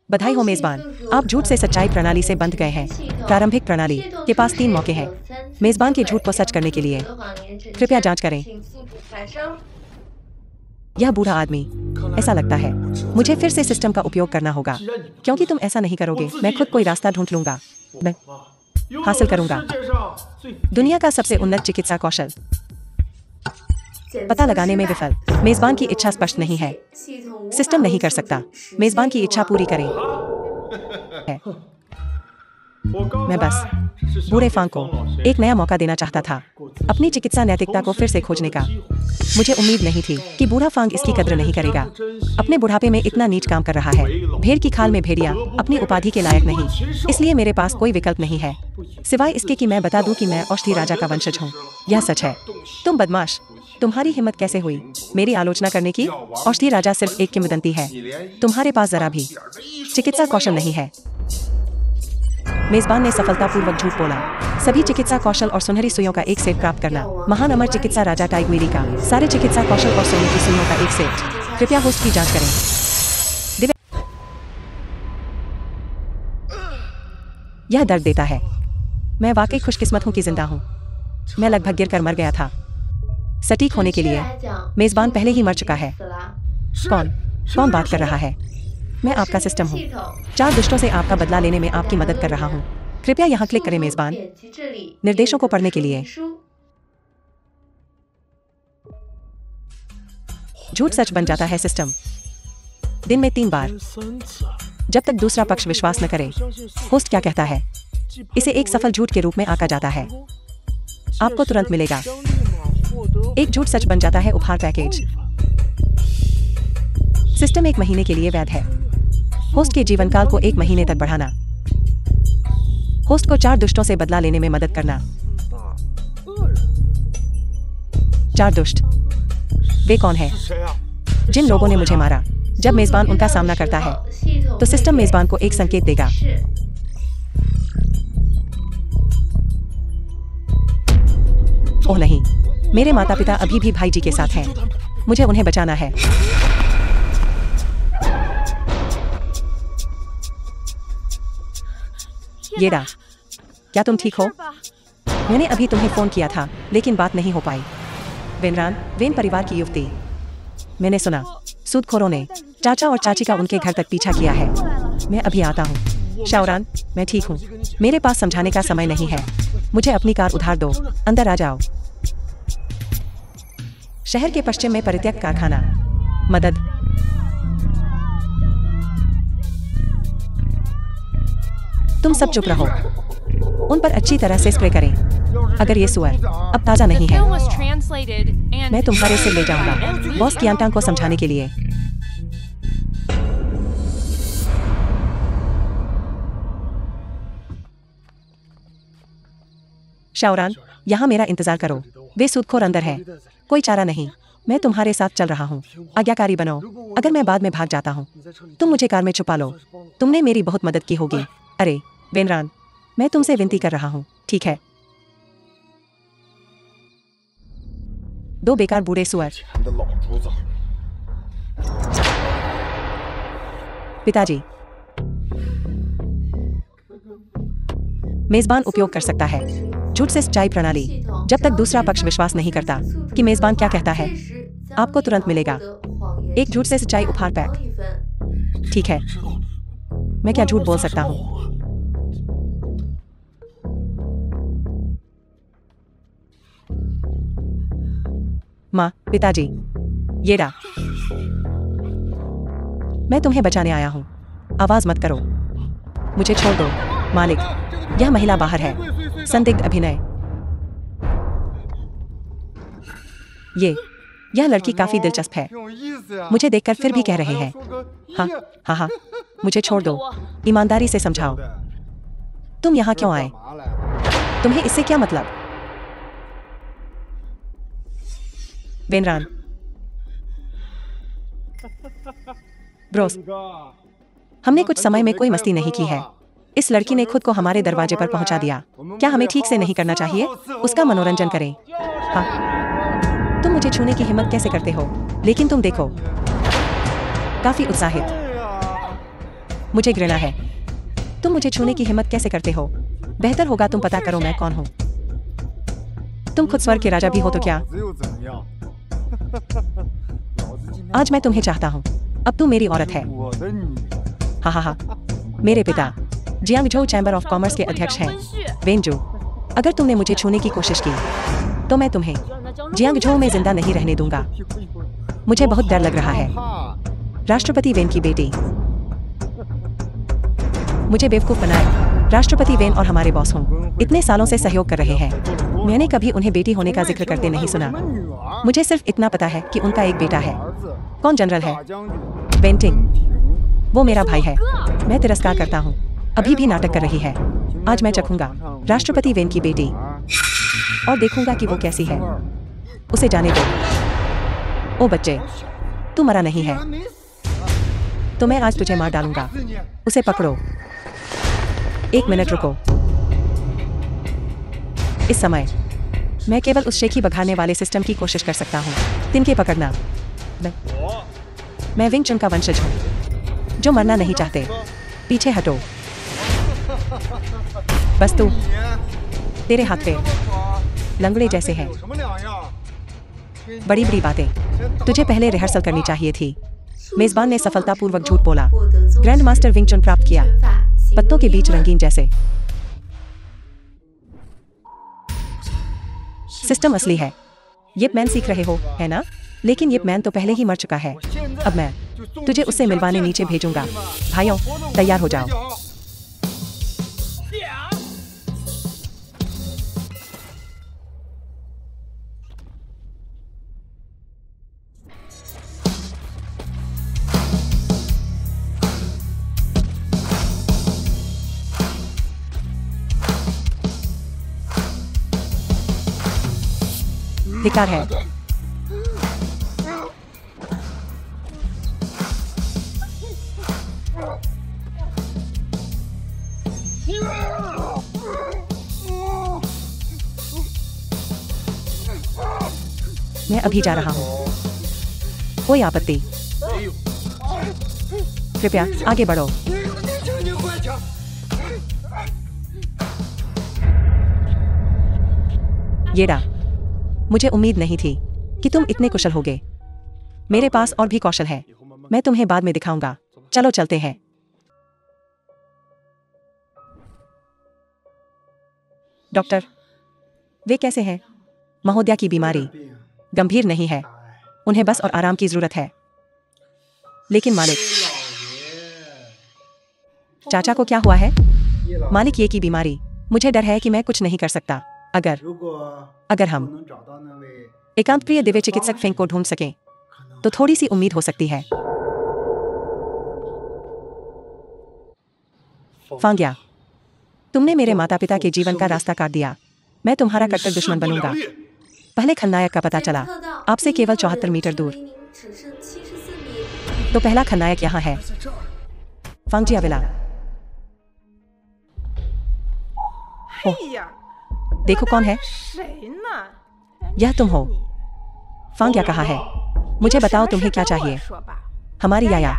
बधाई हो मेजबान, आप झूठ से सच्चाई प्रणाली से बंध गए हैं। प्रारंभिक प्रणाली के पास 3 मौके हैं मेजबान के झूठ को सच करने के लिए। कृपया जांच करें। यह बूढ़ा आदमी, ऐसा लगता है मुझे फिर से सिस्टम का उपयोग करना होगा। क्योंकि तुम ऐसा नहीं करोगे, मैं खुद कोई रास्ता ढूंढ लूंगा। मैं हासिल करूंगा दुनिया का सबसे उन्नत चिकित्सा कौशल। पता लगाने में विफल। मेजबान की इच्छा स्पष्ट नहीं है। सिस्टम नहीं कर सकता। मेजबान की इच्छा पूरी करें। मैं बस बूढ़े फांग को एक नया मौका देना चाहता था, अपनी चिकित्सा नैतिकता को फिर से खोजने का। मुझे उम्मीद नहीं थी कि बूढ़ा फांग इसकी कद्र नहीं करेगा। अपने बुढ़ापे में इतना नीच काम कर रहा है। भेड़ की खाल में भेड़िया अपनी उपाधि के लायक नहीं, इसलिए मेरे पास कोई विकल्प नहीं है सिवाय इसके कि मैं बता दूं कि मैं औषधि राजा का वंशज हूँ। यह सच है। तुम बदमाश, तुम्हारी हिम्मत कैसे हुई मेरी आलोचना करने की? औषधि राजा सिर्फ एक किंवदंती है, तुम्हारे पास जरा भी चिकित्सा कौशल नहीं है। मेजबान ने सफलतापूर्वक झूठ बोला। सभी चिकित्सा कौशल और सुनहरी सुइयों का एक सेट प्राप्त करना। महान अमर चिकित्सा राजा टाइग्वेरी का सारे चिकित्सा कौशल और सोने की सुइयों का एक सेट। कृपया होस्ट की जांच करें। यह दर्द देता है। मैं वाकई खुशकिस्मत हूं कि जिंदा हूं। मैं लगभग गिर कर मर गया था। सटीक होने के लिए मेजबान पहले ही मर चुका है। कौन बात कर रहा है? मैं आपका सिस्टम हूँ। 4 दुष्टों से आपका बदला लेने में आपकी मदद कर रहा हूँ। कृपया यहाँ क्लिक करें मेजबान, निर्देशों को पढ़ने के लिए। झूठ सच बन जाता है सिस्टम। दिन में 3 बार, जब तक दूसरा पक्ष विश्वास न करे। होस्ट क्या कहता है? इसे एक सफल झूठ के रूप में आंका जाता है। आपको तुरंत मिलेगा। एक झूठ सच बन जाता है उपहार पैकेज। सिस्टम 1 महीने के लिए वैध है। होस्ट के जीवन काल को 1 महीने तक बढ़ाना। होस्ट को 4 दुष्टों से बदला लेने में मदद करना। 4 दुष्ट वे कौन हैं? जिन लोगों ने मुझे मारा। जब मेजबान उनका सामना करता है तो सिस्टम मेजबान को एक संकेत देगा। ओह नहीं, मेरे माता पिता अभी भी भाई जी के साथ हैं। मुझे उन्हें बचाना है। येडा, क्या तुम ठीक हो? मैंने अभी तुम्हें फोन किया था लेकिन बात नहीं हो पाई। वेन परिवार की युवती। मैंने सुना सूदखोरों ने चाचा और चाची का उनके घर तक पीछा किया है। मैं अभी आता हूँ। शाओरान, मैं ठीक हूँ। मेरे पास समझाने का समय नहीं है। मुझे अपनी कार उधार दो। अंदर आ जाओ। शहर के पश्चिम में परित्यक्त कारखाना। मदद। तुम सब चुप रहो। उन पर अच्छी तरह से स्प्रे करें। अगर ये सुअर अब ताजा नहीं है, मैं तुम्हारे से ले जाऊंगा बॉस कियांटांग को समझाने के लिए। शाओरान, यहाँ मेरा इंतजार करो। वे सूदखोर अंदर है। कोई चारा नहीं, मैं तुम्हारे साथ चल रहा हूँ। आज्ञाकारी बनो। अगर मैं बाद में भाग जाता हूँ, तुम मुझे कार में छुपा लो। तुमने मेरी बहुत मदद की होगी। अरे वेनरान, मैं तुमसे विनती कर रहा हूँ, ठीक है? 2 बेकार बूढ़े सुअर। पिताजी, मेजबान उपयोग कर सकता है झूठ से सच्चाई प्रणाली जब तक दूसरा पक्ष विश्वास नहीं करता कि मेजबान क्या कहता है। आपको तुरंत मिलेगा एक झूठ से सच्चाई उपहार पैक। ठीक है, मैं क्या झूठ बोल सकता हूँ? माँ, पिताजी, येडा, मैं तुम्हें बचाने आया हूँ। आवाज मत करो। मुझे छोड़ दो। मालिक, यह महिला बाहर है। संदिग्ध अभिनय। यह लड़की काफी दिलचस्प है। मुझे देखकर फिर भी कह रहे हैं। हाँ, मुझे छोड़ दो। ईमानदारी से समझाओ। तुम यहाँ क्यों आए? तुम्हें इससे क्या मतलब? वेनरान, ब्रोस, हमने कुछ समय में कोई मस्ती नहीं की है। इस लड़की ने खुद को हमारे दरवाजे पर पहुंचा दिया। क्या हमें ठीक से नहीं करना चाहिए? उसका मनोरंजन करें। हाँ, तुम मुझे छूने की हिम्मत कैसे करते हो? लेकिन तुम देखो, काफी उत्साहित। मुझे घृणा है। तुम मुझे छूने की हिम्मत कैसे करते हो? बेहतर होगा तुम पता करो मैं कौन हूँ। तुम खुद स्वर्ग के राजा भी हो तो क्या? आज मैं तुम्हें चाहता हूँ। अब तुम मेरी औरत है। हा हा हा। मेरे पिता जियांगझोउ चैम्बर ऑफ कॉमर्स के अध्यक्ष हैं, वेनजू। अगर तुमने मुझे छूने की कोशिश की तो मैं तुम्हें जियांगझोउ में जिंदा नहीं रहने दूंगा। मुझे बहुत डर लग रहा है। राष्ट्रपति वेन की बेटी मुझे बेवकूफ बनाए। राष्ट्रपति वेन और हमारे बॉस हूँ इतने सालों से सहयोग कर रहे हैं। मैंने कभी उन्हें बेटी होने का जिक्र करते नहीं सुना। मुझे सिर्फ इतना पता है कि उनका एक बेटा है। कौन जनरल है? बेंटिंग। वो मेरा भाई है। मैं तिरस्कार करता हूँ। अभी भी नाटक कर रही है। आज मैं चखूंगा राष्ट्रपति वेन की बेटी और देखूंगा कि वो कैसी है। उसे जाने दो। ओ बच्चे, तू मरा नहीं है तो मैं आज तुझे मार डालूंगा। उसे पकड़ो। 1 मिनट रुको। इस समय मैं केवल उस शेखी बघाने वाले सिस्टम की कोशिश कर सकता हूँ। तिनके पकड़ना। मैं विंग चुन का वंशज हूँ जो मरना नहीं चाहते। पीछे हटो। बस तू। तेरे हाथ पे लंगड़े जैसे हैं। बड़ी बड़ी बातें। तुझे पहले रिहर्सल करनी चाहिए थी। मेजबान ने सफलतापूर्वक झूठ बोला। ग्रैंड मास्टर विंग चुन प्राप्त किया। पत्तों के बीच रंगीन जैसे। सिस्टम असली है। यिप मैन सीख रहे हो, है ना? लेकिन यिप मैन तो पहले ही मर चुका है। अब मैं तुझे उससे मिलवाने नीचे भेजूंगा। भाइयों, तैयार हो जाओ। धिक्कार है। मैं अभी जा रहा हूँ। कोई आपत्ति? कृपया आगे बढ़ो। येडा, मुझे उम्मीद नहीं थी कि तुम इतने कुशल होगे। मेरे पास और भी कौशल है। मैं तुम्हें बाद में दिखाऊंगा। चलो चलते हैं। डॉक्टर, वे कैसे हैं? महोदया की बीमारी गंभीर नहीं है। उन्हें बस और आराम की जरूरत है। लेकिन मालिक, चाचा को क्या हुआ है? मालिक, ये की बीमारी। मुझे डर है कि मैं कुछ नहीं कर सकता। अगर हम एकांत प्रिय दिव्य चिकित्सक फेंग को ढूंढ सकें तो थोड़ी सी उम्मीद हो सकती है। फांग्या, तुमने मेरे माता पिता के जीवन का रास्ता काट दिया। मैं तुम्हारा कट्टर दुश्मन बनूंगा। पहले खलनायक का पता चला आपसे केवल 74 मीटर दूर। तो पहला खलनायक यहाँ है। फांगजियाविला। देखो कौन है। यह तुम हो। फांग्या कहाँ है? मुझे बताओ तुम्हें क्या चाहिए। हमारी याया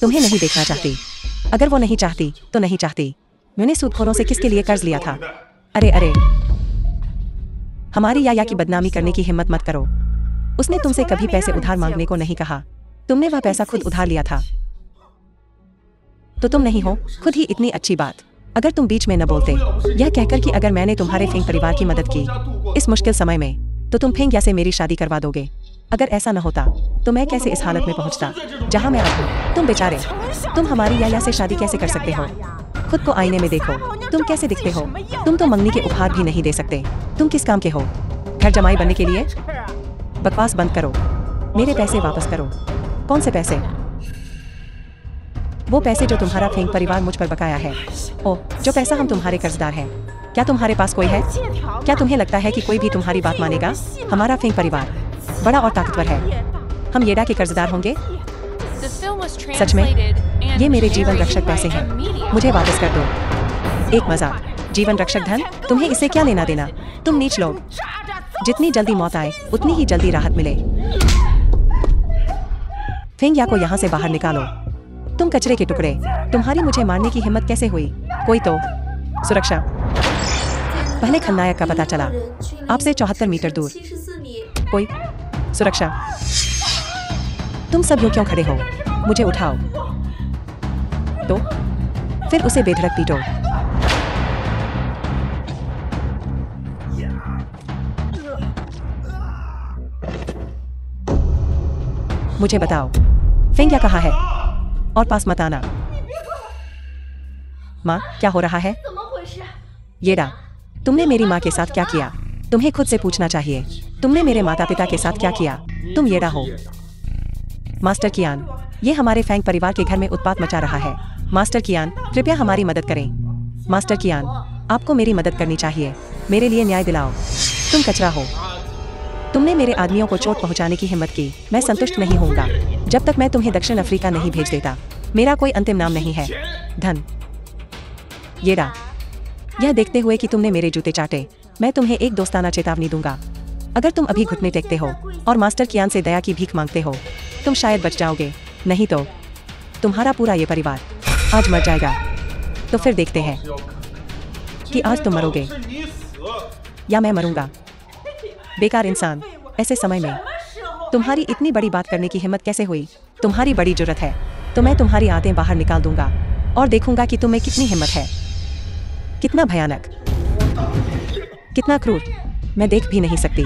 तुम्हें नहीं देखना चाहती। अगर वो नहीं चाहती तो नहीं चाहती। मैंने सूदखोरों से किसके लिए कर्ज लिया था? अरे अरे, हमारी याया की बदनामी करने की हिम्मत मत करो। उसने तुमसे कभी पैसे उधार मांगने को नहीं कहा। तुमने वह पैसा खुद उधार लिया था। तो तुम नहीं हो खुद ही इतनी अच्छी बात। अगर तुम बीच में न बोलते, यह कहकर कि अगर मैंने तुम्हारे फेंग परिवार की मदद की इस मुश्किल समय में, तो तुम फेंग से मेरी शादी करवा दोगे। अगर ऐसा न होता तो मैं कैसे इस हालत में पहुंचता जहां मैं हूं। तुम बेचारे, तुम हमारी याया से शादी कैसे कर सकते हो? खुद को आईने में देखो। तुम कैसे दिखते हो? तुम तो मंगनी के उपहार भी नहीं दे सकते। तुम किस काम के हो? घर जमाई बनने के लिए? बकवास बंद करो। मेरे पैसे वापस करो। कौन से पैसे? वो पैसे जो तुम्हारा फेंग परिवार मुझ पर बकाया है। ओ, जो पैसा हम तुम्हारे कर्जदार हैं। क्या तुम्हारे पास कोई है? क्या तुम्हें लगता है कि कोई भी तुम्हारी बात मानेगा? हमारा फेंग परिवार बड़ा और ताकतवर है। हम येडा के कर्जदार होंगे? सच में? ये मेरे जीवन रक्षक पैसे हैं। मुझे वापस कर दो। एक मजाक। जीवन रक्षक धन? तुम्हें इससे क्या लेना देना? तुम नीच लोग। जितनी जल्दी मौत आए उतनी ही जल्दी राहत मिले। फेंग या को यहाँ से बाहर निकालो। तुम कचरे के टुकड़े, तुम्हारी मुझे मारने की हिम्मत कैसे हुई? कोई तो सुरक्षा। पहले खलनायक का पता चला, आपसे 74 मीटर दूर। कोई सुरक्षा। तुम सब यूं क्यों खड़े हो? मुझे उठाओ। तो फिर उसे बेधड़क पीटो। मुझे बताओ, फेंग क्या कहा है? और पास मत आना। माँ, क्या हो रहा है? येडा, तुमने मेरी माँ के साथ क्या किया? तुम्हें खुद से पूछना चाहिए। तुमने मेरे माता पिता के साथ क्या किया? तुम येडा हो। मास्टर कियान, ये हमारे फैंग परिवार के घर में उत्पात मचा रहा है। मास्टर कियान, कृपया हमारी मदद करें। मास्टर कियान, आपको मेरी मदद करनी चाहिए। मेरे लिए न्याय दिलाओ। तुम कचरा हो। तुमने मेरे आदमियों को चोट पहुंचाने की हिम्मत की। मैं संतुष्ट नहीं होऊंगा जब तक मैं तुम्हें दक्षिण अफ्रीका नहीं भेज देता। मेरा कोई अंतिम नाम नहीं है। धन। येडा, यह देखते हुए कि तुमने मेरे जूते चाटे, मैं तुम्हें एक दोस्ताना चेतावनी दूंगा। अगर तुम अभी घुटने टेकते हो और मास्टर कियान से दया की भीख मांगते हो, तुम शायद बच जाओगे, नहीं तो तुम्हारा पूरा ये परिवार आज मर जाएगा। तो फिर देखते हैं कि आज तुम मरोगे या मैं मरूंगा। बेकार इंसान, ऐसे समय में तुम्हारी इतनी बड़ी बात करने की हिम्मत कैसे हुई? तुम्हारी बड़ी जुर्रत है तो मैं तुम्हारी आंतें बाहर निकाल दूंगा और देखूंगा कि तुम्हें कितनी हिम्मत है। कितना भयानक, कितना क्रूर, मैं देख भी नहीं सकती।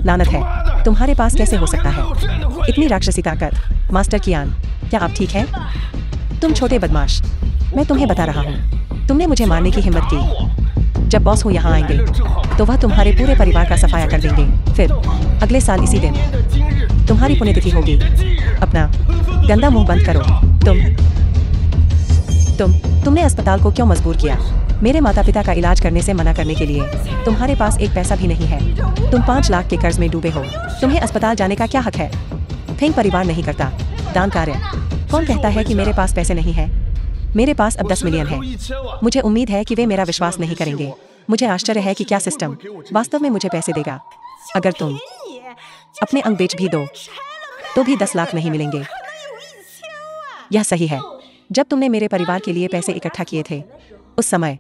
लानत है, तुम्हारे पास कैसे हो सकता है इतनी राक्षसी ताकत? मास्टर कियान, क्या आप ठीक हैं? तुम छोटे बदमाश, मैं तुम्हें बता रहा हूँ, तुमने मुझे मारने की हिम्मत की। जब बॉस हो यहाँ आएंगे तो वह तुम्हारे पूरे परिवार का सफाया कर देंगे। फिर अगले साल इसी दिन तुम्हारी पुण्यतिथि होगी। अपना गंदा मुंह बंद करो। तुमने अस्पताल को क्यों मजबूर किया? मेरे माता पिता का इलाज करने से मना करने के लिए। तुम्हारे पास एक पैसा भी नहीं है। तुम 5 लाख के कर्ज में डूबे हो। तुम्हें अस्पताल जाने का क्या हक है? फेंग परिवार नहीं करता दान कार्य। कौन कहता है कि मेरे पास पैसे नहीं है? मेरे पास अब 10 मिलियन है। मुझे उम्मीद है कि वे मेरा विश्वास नहीं करेंगे। मुझे आश्चर्य है कि क्या सिस्टम वास्तव में मुझे पैसे देगा। अगर तुम अपने अंग बेच भी दो तो भी 10 लाख नहीं मिलेंगे। यह सही है। जब तुमने मेरे परिवार के लिए पैसे इकट्ठा किए थे, उस समय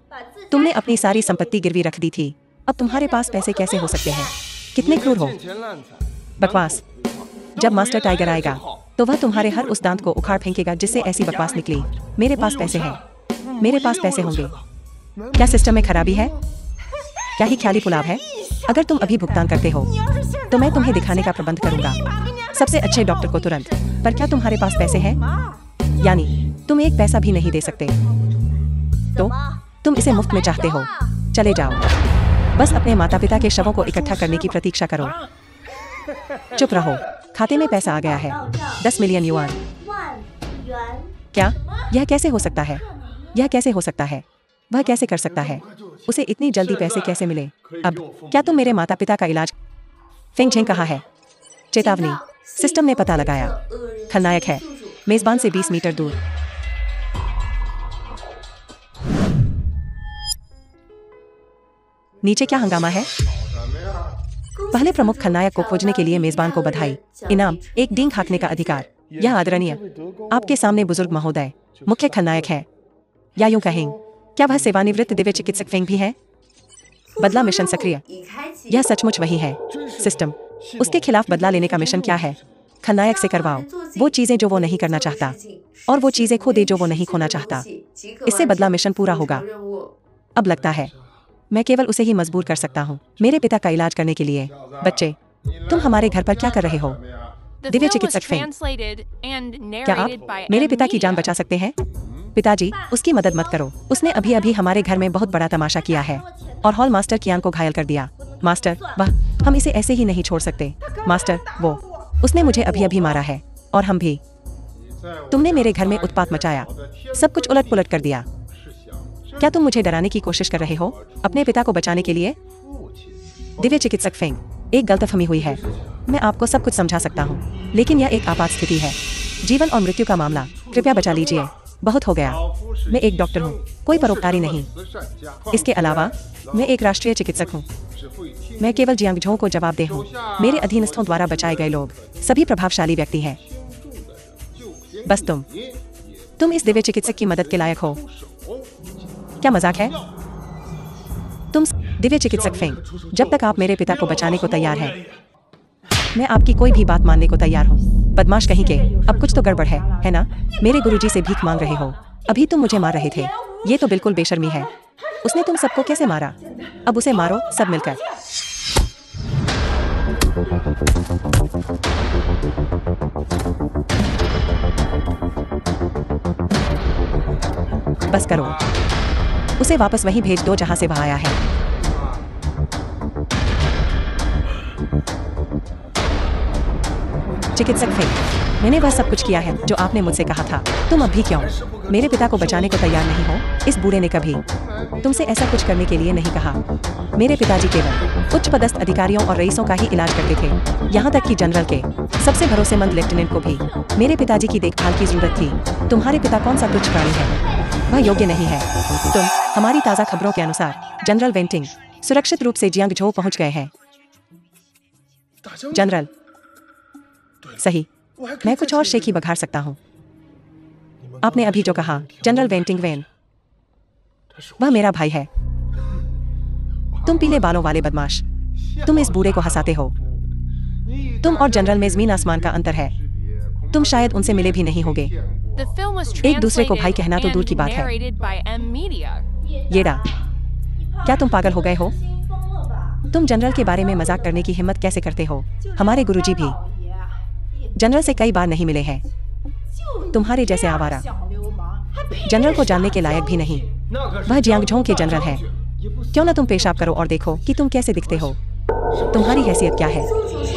तुमने अपनी सारी संपत्ति गिरवी रख दी थी। अब तुम्हारे पास पैसे कैसे हो सकते हैं? कितने क्रूर हो। बकवास। जब मास्टर टाइगर आएगा तो वह तुम्हारे हर उस दांत को उखाड़ फेंकेगा जिससे ऐसी बकवास निकली। मेरे पास पैसे हैं। मेरे पास पैसे होंगे। क्या सिस्टम में खराबी है? क्या ही ख्याली पुलाव है? अगर तुम अभी भुगतान करते हो तो मैं तुम्हें दिखाने का प्रबंध करूंगा, सबसे अच्छे डॉक्टर को तुरंत। पर क्या तुम्हारे पास पैसे हैं? यानी तुम एक पैसा भी नहीं दे सकते। तो तुम इसे मुफ्त में चाहते हो? चले जाओ। बस अपने माता पिता के शवों को इकट्ठा करने की प्रतीक्षा करो। चुप रहो। खाते में पैसा आ गया है, 10 मिलियन युआन। क्या? यह कैसे हो सकता है? यह कैसे हो सकता है? वह कैसे कर सकता है? उसे इतनी जल्दी पैसे कैसे मिले? अब क्या तुम मेरे माता पिता का इलाज? फेंग झेंग कहा है। चेतावनी, सिस्टम ने पता लगाया। खलनायक है, मेजबान से 20 मीटर दूर। नीचे क्या हंगामा है? पहले प्रमुख खलनायक को खोजने के लिए मेजबान को बधाई। इनाम, एक डींग हाँकने का अधिकार। यह आदरणीय। आपके सामने बुजुर्ग महोदय मुख्य खलनायक है, या यूं कहें, क्या वह सेवानिवृत्त दिव्य चिकित्सक फेंग भी है? बदला मिशन सक्रिय। यह सचमुच वही है। सिस्टम, उसके खिलाफ बदला लेने का मिशन क्या है? खलनायक से करवाओ वो चीजें जो वो नहीं करना चाहता और वो चीजें खो दे जो वो नहीं खोना चाहता। इससे बदला मिशन पूरा होगा। अब लगता है मैं केवल उसे ही मजबूर कर सकता हूँ मेरे पिता का इलाज करने के लिए। बच्चे, तुम हमारे घर पर क्या कर रहे हो? दिव्य चिकित्सक फेंग, क्या आप मेरे पिता की जान बचा सकते हैं? पिताजी, उसकी मदद मत करो। उसने अभी अभी हमारे घर में बहुत बड़ा तमाशा किया है और हॉल मास्टर कियान को घायल कर दिया। मास्टर, वह, हम इसे ऐसे ही नहीं छोड़ सकते। मास्टर, उसने मुझे अभी अभी मारा है और हम भी। तुमने मेरे घर में उत्पात मचाया, सब कुछ उलट पुलट कर दिया। क्या तुम मुझे डराने की कोशिश कर रहे हो अपने पिता को बचाने के लिए? दिव्य चिकित्सक फेंग, एक गलतफहमी हुई है। मैं आपको सब कुछ समझा सकता हूँ, लेकिन यह एक आपात स्थिति है। जीवन और मृत्यु का मामला, कृपया बचा लीजिए। बहुत हो गया। मैं एक डॉक्टर हूँ, कोई परोपकारी नहीं। इसके अलावा मैं एक राष्ट्रीय चिकित्सक हूँ। मैं केवल जियांग झो को जवाबदेह हूँ। मेरे अधीनस्थों द्वारा बचाए गए लोग सभी प्रभावशाली व्यक्ति हैं। बस तुम इस दिव्य चिकित्सक की मदद के लायक हो। क्या मजाक है? तुम दिव्य चिकित्सक फेंग, जब तक आप मेरे पिता को बचाने को तैयार हैं, मैं आपकी कोई भी बात मानने को तैयार हूँ। बदमाश कहीं के, अब कुछ तो गड़बड़ है ना? मेरे गुरुजी से भीख मांग रहे हो। अभी तुम मुझे मार रहे थे। ये तो बिल्कुल बेशर्मी है। उसने तुम सबको कैसे मारा? अब उसे मारो सब मिलकर। बस करो, उसे वापस वहीं भेज दो जहां से वह आया है। चिकित्सक फेंग, मैंने वह सब कुछ किया है जो आपने मुझसे कहा था। तुम अब भी क्यों मेरे पिता को बचाने को तैयार नहीं हो? इस बूढ़े ने कभी तुमसे ऐसा कुछ करने के लिए नहीं कहा। मेरे पिताजी केवल उच्च पदस्थ अधिकारियों और रईसों का ही इलाज करते थे, यहाँ तक कि जनरल के सबसे भरोसेमंद लेफ्टिनेंट को भी मेरे पिताजी की देखभाल की जरूरत थी। तुम्हारे पिता कौन सा तुच्छ प्राणी है? वह योग्य नहीं है। तुम हमारी ताज़ा खबरों के अनुसार जनरल वेंटिंग सुरक्षित रूप से जियांग झो पहुंच गए हैं। जनरल, सही, मैं कुछ और शेखी बघार सकता हूँ। आपने अभी जो कहा, जनरल वेंटिंग वेन, वह मेरा भाई है। तुम पीले बालों वाले बदमाश, तुम इस बूढ़े को हंसाते हो। तुम और जनरल में जमीन आसमान का अंतर है। तुम शायद उनसे मिले भी नहीं होगे। एक दूसरे को भाई कहना तो दूर की बात है। येडा, क्या तुम पागल हो गए हो? तुम जनरल के बारे में मजाक करने की हिम्मत कैसे करते हो? हमारे गुरुजी भी जनरल से कई बार नहीं मिले हैं। तुम्हारे जैसे आवारा जनरल को जानने के लायक भी नहीं। वह जियांग झो के जनरल हैं। क्यों ना तुम पेशाब करो और देखो कि तुम कैसे दिखते हो। तुम्हारी हैसियत क्या है?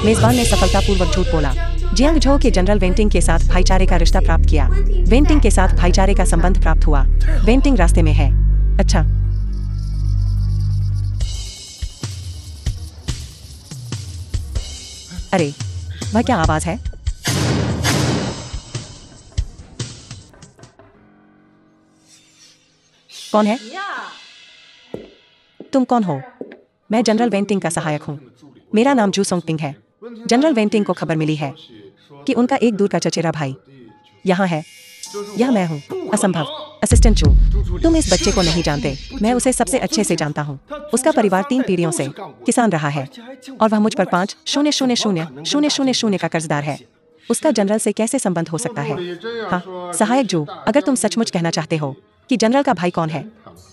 मेजबान ने सफलतापूर्वक झूठ बोला। जियांग झो के जनरल वेंटिंग के साथ भाईचारे का रिश्ता प्राप्त किया। वेंटिंग के साथ भाईचारे का संबंध प्राप्त हुआ। वेंटिंग रास्ते में है। अच्छा, अरे वह क्या आवाज है? कौन है? तुम कौन हो? मैं जनरल वेंटिंग का सहायक हूँ। मेरा नाम जू सोंगपिंग है। जनरल वेंटिंग को खबर मिली है कि उनका एक दूर का चचेरा भाई यहाँ है। यह मैं हूँ, असंभव। असिस्टेंट जू, तुम इस बच्चे को नहीं जानते। मैं उसे सबसे अच्छे से जानता हूँ। उसका परिवार 3 पीढ़ियों से किसान रहा है और वह मुझ पर 5,000,000 का कर्जदार है। उसका जनरल से कैसे संबंध हो सकता है? हाँ, सहायक जू, अगर तुम सचमुच कहना चाहते हो कि जनरल का भाई कौन है,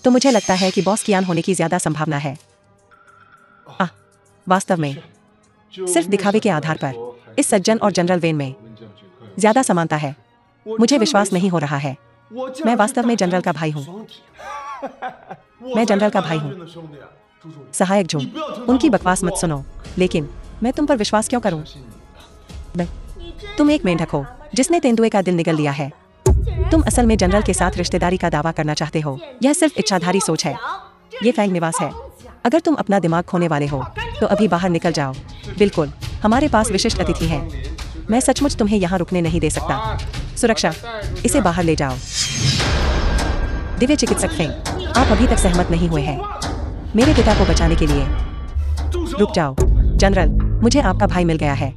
तो मुझे लगता है कि बॉस कियान होने की ज्यादा संभावना है। वास्तव में सिर्फ दिखावे के आधार पर इस सज्जन और जनरल वेन में ज्यादा समानता है। मुझे विश्वास नहीं हो रहा है। मैं वास्तव में जनरल का भाई हूँ। मैं जनरल का भाई हूँ। सहायक जू, उनकी बकवास मत सुनो। लेकिन मैं तुम पर विश्वास क्यों करूँ? तुम एक मेंढक हो जिसने तेंदुए का दिल निगल लिया है। तुम असल में जनरल के साथ रिश्तेदारी का दावा करना चाहते हो। यह सिर्फ इच्छाधारी सोच है। ये फैंग निवास है। अगर तुम अपना दिमाग खोने वाले हो तो अभी बाहर निकल जाओ। बिल्कुल, हमारे पास विशिष्ट अतिथि हैं। मैं सचमुच तुम्हें यहाँ रुकने नहीं दे सकता। सुरक्षा, इसे बाहर ले जाओ। दिव्य चिकित्सक फेंग, आप अभी तक सहमत नहीं हुए हैं मेरे पिता को बचाने के लिए। रुक जाओ जनरल, मुझे आपका भाई मिल गया है।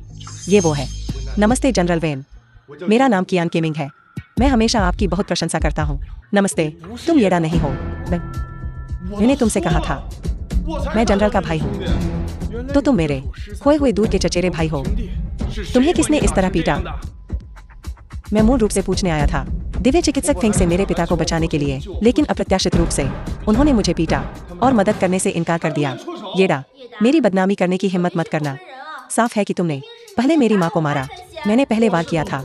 ये वो है। नमस्ते जनरल वेन, मेरा नाम कियान केमिंग है। मैं हमेशा आपकी बहुत प्रशंसा करता हूँ। नमस्ते, तुम येड़ा नहीं हो। मैंने तुमसे कहा था मैं जनरल का भाई हूँ। तो तुम मेरे खोए हुए दूर के चचेरे भाई हो। तुम्हें किसने इस तरह पीटा? मैं मूल रूप से पूछने आया था दिव्य चिकित्सक फेंग से मेरे पिता को बचाने के लिए, लेकिन अप्रत्याशित रूप से उन्होंने मुझे पीटा और मदद करने से इनकार कर दिया। येड़ा, मेरी बदनामी करने की हिम्मत मत करना। साफ है कि तुमने पहले मेरी माँ को मारा। मैंने पहले वार किया था,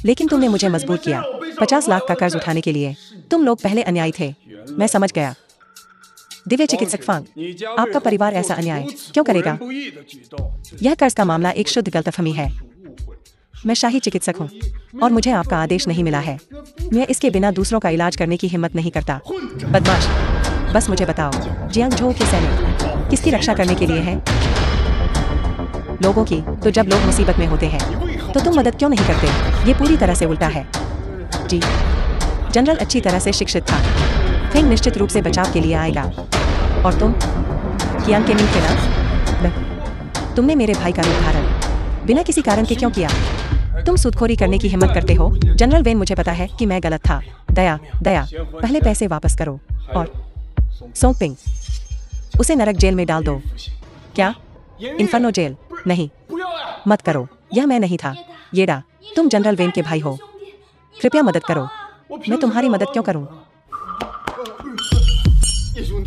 लेकिन तुमने मुझे मजबूर किया 50 लाख का कर्ज उठाने के लिए। तुम लोग पहले अन्यायी थे। मैं समझ गया। दिव्य चिकित्सक फांग, आपका परिवार ऐसा अन्याय क्यों करेगा? यह कर्ज का मामला एक शुद्ध गलतफहमी है। मैं शाही चिकित्सक हूँ और मुझे आपका आदेश नहीं मिला है। मैं इसके बिना दूसरों का इलाज करने की हिम्मत नहीं करता। बदमाश, बस मुझे बताओ, जियांग झो के सैनिक किसकी रक्षा करने के लिए हैं? लोगों की। तो जब लोग मुसीबत में होते हैं तो तुम मदद क्यों नहीं करते? ये पूरी तरह से उल्टा है। जी, जनरल अच्छी तरह से शिक्षित था। फेंग निश्चित रूप से बचाव के लिए आएगा। और तुम कियांग के खिलाफ तुमने मेरे भाई का रूप धारण बिना किसी कारण के क्यों किया? तुम सूदखोरी करने की हिम्मत करते हो? जनरल वेन, मुझे पता है कि मैं गलत था। दया, दया, पहले पैसे वापस करो और सोंगपिंग, उसे नरक जेल में डाल दो। क्या? Inferno jail? नहीं, मत करो, यह मैं नहीं था। येडा, तुम जनरल वेन के भाई हो, कृपया मदद करो। मैं तुम्हारी मदद क्यों करूं?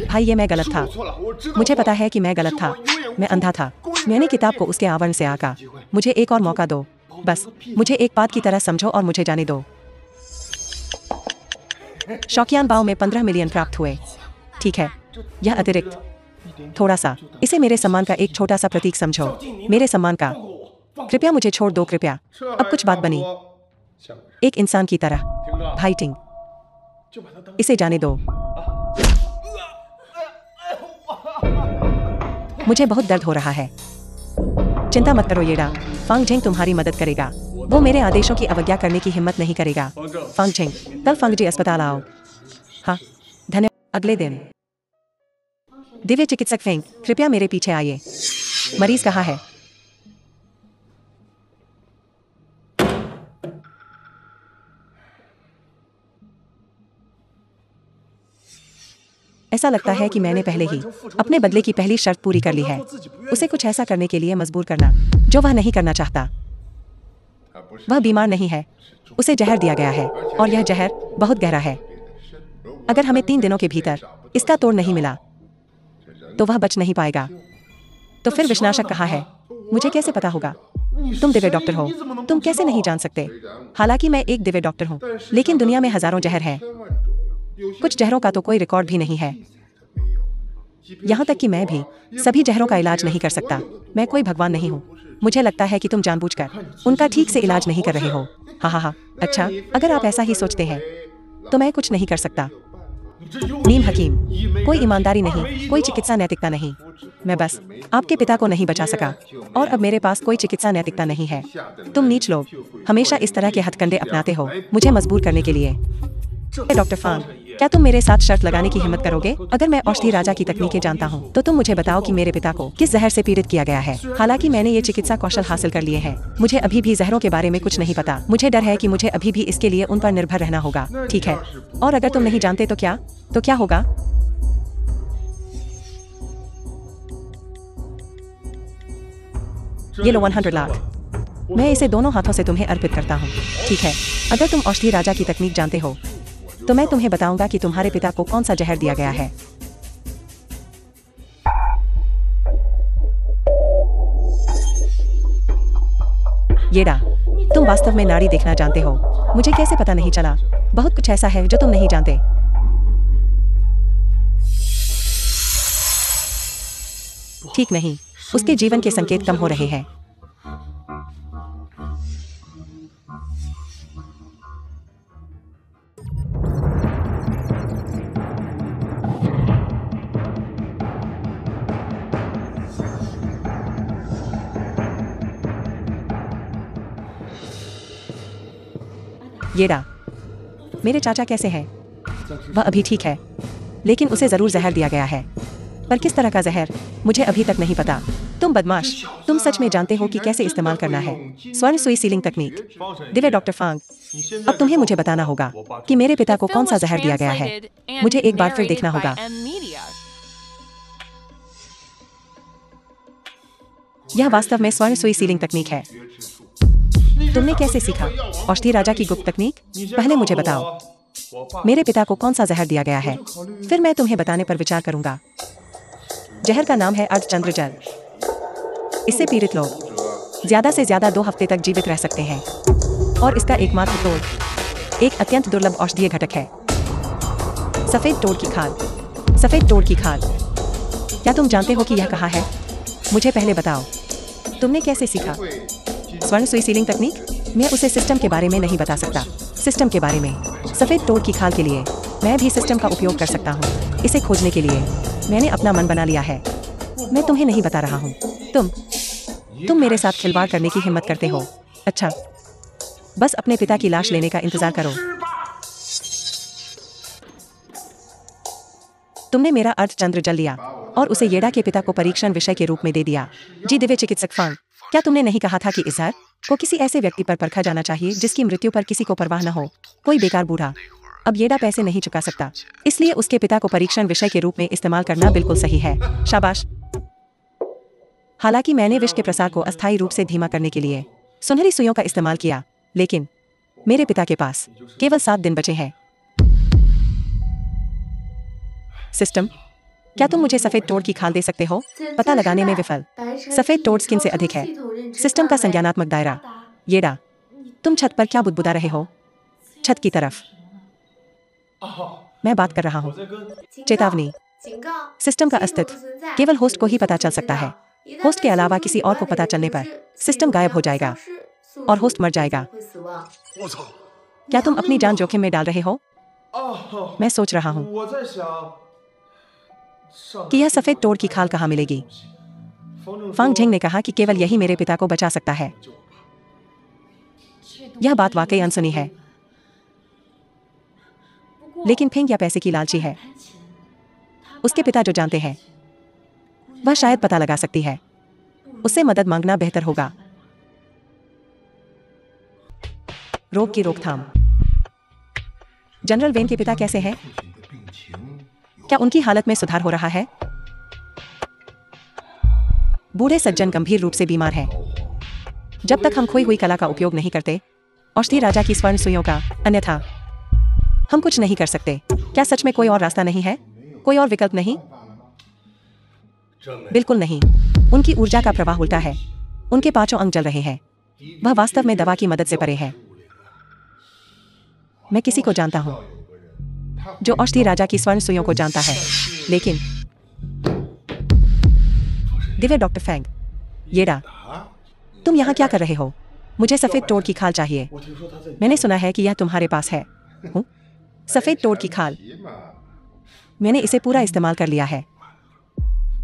भाई, ये मैं गलत था। मुझे पता है कि मैं गलत था। मैं अंधा था। मैंने किताब को उसके आवरण से आका। मुझे एक और मौका दो। बस मुझे एक बात की तरह समझो और मुझे जाने दो। शौकियान बाओ में 15 मिलियन प्राप्त हुए। ठीक है, यह अतिरिक्त थोड़ा सा, इसे मेरे सम्मान का एक छोटा सा प्रतीक समझो। मेरे सम्मान का। कृपया मुझे छोड़ दो, कृपया। अब कुछ बात बनी, एक इंसान की तरह। भाई टिंग, इसे जाने दो। मुझे बहुत दर्द हो रहा है। चिंता मत करो येडा, फांग झेंग तुम्हारी मदद करेगा। वो मेरे आदेशों की अवज्ञा करने की हिम्मत नहीं करेगा। फांग झेंग, कल फांग जी अस्पताल आओ। हाँ, धन्यवाद। अगले दिन, दिव्य चिकित्सक फेंग, कृपया मेरे पीछे आइए। मरीज कहाँ है? ऐसा लगता है कि मैंने पहले ही अपने बदले की पहली शर्त पूरी कर ली है। उसे कुछ ऐसा करने के लिए मजबूर करना जो वह नहीं करना चाहता। वह बीमार नहीं है, उसे जहर दिया गया है और यह जहर बहुत गहरा है। अगर हमें 3 दिनों के भीतर इसका तोड़ नहीं मिला तो वह बच नहीं पाएगा। तो फिर विषनाशक कहाँ है? मुझे कैसे पता होगा? तुम दिव्य डॉक्टर हो, तुम कैसे नहीं जान सकते? हालांकि मैं एक दिव्य डॉक्टर हूँ, लेकिन दुनिया में हजारों जहर हैं। कुछ जहरों का तो कोई रिकॉर्ड भी नहीं है। यहाँ तक कि मैं भी सभी जहरों का इलाज नहीं कर सकता। मैं कोई भगवान नहीं हूँ। मुझे लगता है कि तुम जानबूझकर उनका ठीक से इलाज नहीं कर रहे हो। हाँ हाँ हाँ, अच्छा, अगर आप ऐसा ही सोचते हैं तो मैं कुछ नहीं कर सकता। नीम हकीम, कोई ईमानदारी नहीं, कोई चिकित्सा नैतिकता नहीं। मैं बस आपके पिता को नहीं बचा सका और अब मेरे पास कोई चिकित्सा नैतिकता नहीं है। तुम नीच लोग हमेशा इस तरह के हथकंडे अपनाते हो मुझे मजबूर करने के लिए। डॉक्टर फांग, क्या तुम मेरे साथ शर्त लगाने की हिम्मत करोगे? अगर मैं औषधि राजा की तकनीकें जानता हूँ तो तुम मुझे बताओ कि मेरे पिता को किस जहर से पीड़ित किया गया है। हालांकि मैंने ये चिकित्सा कौशल हासिल कर लिए हैं, मुझे अभी भी जहरों के बारे में कुछ नहीं पता। मुझे डर है कि मुझे अभी भी इसके लिए उन पर निर्भर रहना होगा। ठीक है, और अगर तुम नहीं जानते तो क्या होगा? ये लो 100 लाख। मैं इसे दोनों हाथों से तुम्हें अर्पित करता हूँ। ठीक है, अगर तुम औषधि राजा की तकनीक जानते हो तो मैं तुम्हें बताऊंगा कि तुम्हारे पिता को कौन सा जहर दिया गया है। येडा, तुम वास्तव में नाड़ी देखना जानते हो। मुझे कैसे पता नहीं चला? बहुत कुछ ऐसा है जो तुम नहीं जानते। ठीक नहीं, उसके जीवन के संकेत कम हो रहे हैं। येडा, मेरे चाचा कैसे हैं? वह अभी ठीक है, लेकिन उसे जरूर जहर दिया गया है। पर किस तरह का जहर, मुझे अभी तक नहीं पता। तुम बदमाश, तुम सच में जानते हो कि कैसे इस्तेमाल करना है स्वर्ण सुई सीलिंग तकनीक। दिव्य डॉक्टर फांग, अब तुम्हें मुझे बताना होगा कि मेरे पिता को कौन सा जहर दिया गया है। मुझे एक बार फिर देखना होगा। यह वास्तव में स्वर्ण सुई सीलिंग तकनीक है। तुमने कैसे सीखा? औषधि राजा की गुप्त तकनीक? पहले मुझे बताओ मेरे पिता को कौन सा जहर दिया गया है, फिर मैं तुम्हें बताने पर विचार करूंगा। जहर का नाम है अर्धचंद्र जल। इससे पीड़ित लोग ज्यादा से ज्यादा 2 हफ्ते तक जीवित रह सकते हैं और इसका एकमात्र तोड़ एक अत्यंत दुर्लभ औषधीय घटक है, सफेद तोड़ की खाल। सफेद तोड़ की खाल, क्या तुम जानते हो कि यह कहाँ है? मुझे पहले बताओ, तुमने कैसे सीखा स्वर्ण सुई सीलिंग तकनीक? मैं उसे सिस्टम के बारे में नहीं बता सकता। सिस्टम के बारे में? सफेद तोड़ की खाल के लिए मैं भी सिस्टम का उपयोग कर सकता हूँ। इसे खोजने के लिए मैंने अपना मन बना लिया है। मैं तुम्हें नहीं बता रहा हूँ। तुम मेरे साथ खिलवाड़ करने की हिम्मत करते हो। अच्छा, बस अपने पिता की लाश लेने का इंतजार करो। तुमने मेरा अर्धचंद्र जल लिया और उसे येडा के पिता को परीक्षण विषय के रूप में दे दिया। जी दिव्य चिकित्सक फांग, क्या तुमने नहीं कहा था कि इजहार को किसी ऐसे व्यक्ति पर परखा जाना चाहिए जिसकी मृत्यु पर किसी को परवाह न हो? कोई बेकार बूढ़ा अब येडा पैसे नहीं चुका सकता, इसलिए उसके पिता को परीक्षण विषय के रूप में इस्तेमाल करना बिल्कुल सही है। शाबाश। हालांकि मैंने विष के प्रसार को अस्थायी रूप से धीमा करने के लिए सुनहरी सुइयों का इस्तेमाल किया, लेकिन मेरे पिता के पास केवल 7 दिन बचे हैं। सिस्टम, क्या तुम मुझे सफेद टोड की खाल दे सकते हो? पता लगाने में विफल। सफेद टोड स्किन से अधिक है। सिस्टम का संज्ञानात्मक दायरा। येडा, तुम छत पर क्या बुदबुदा रहे हो? छत की तरफ। मैं बात कर रहा हूँ। चेतावनी, सिस्टम का अस्तित्व केवल होस्ट को ही पता चल सकता है। होस्ट के अलावा किसी और को पता चलने पर सिस्टम गायब हो जाएगा और होस्ट मर जाएगा। क्या तुम अपनी जान जोखिम में डाल रहे हो? मैं सोच रहा हूँ कि यह सफेद टोड की खाल कहाँ मिलेगी। फांग झेंग ने कहा कि केवल यही मेरे पिता को बचा सकता है। यह बात वाकई अनसुनी है, लेकिन फेंग या पैसे की लालची है। उसके पिता जो जानते हैं वह शायद पता लगा सकती है। उससे मदद मांगना बेहतर होगा। रोग की रोकथाम। जनरल वेन के पिता कैसे हैं? क्या उनकी हालत में सुधार हो रहा है? बूढ़े सज्जन गंभीर रूप से बीमार हैं। जब तक हम खोई हुई कला का उपयोग नहीं करते, औषधि राजा की स्वर्ण सुइयों का, अन्यथा हम कुछ नहीं कर सकते। क्या सच में कोई और रास्ता नहीं है? कोई और विकल्प नहीं? बिल्कुल नहीं। उनकी ऊर्जा का प्रवाह उल्टा है। उनके 5 अंग जल रहे हैं। वह वास्तव में दवा की मदद से परे है। मैं किसी को जानता हूं जो औषधि राजा की स्वर्ण सुइयों को जानता है, लेकिन दिव्य डॉक्टर फैंग, येडा, तुम यहाँ क्या कर रहे हो? मुझे सफेद टोड की खाल चाहिए। मैंने सुना है कि यह तुम्हारे पास है। सफेद टोड की खाल। मैंने इसे पूरा इस्तेमाल कर लिया है।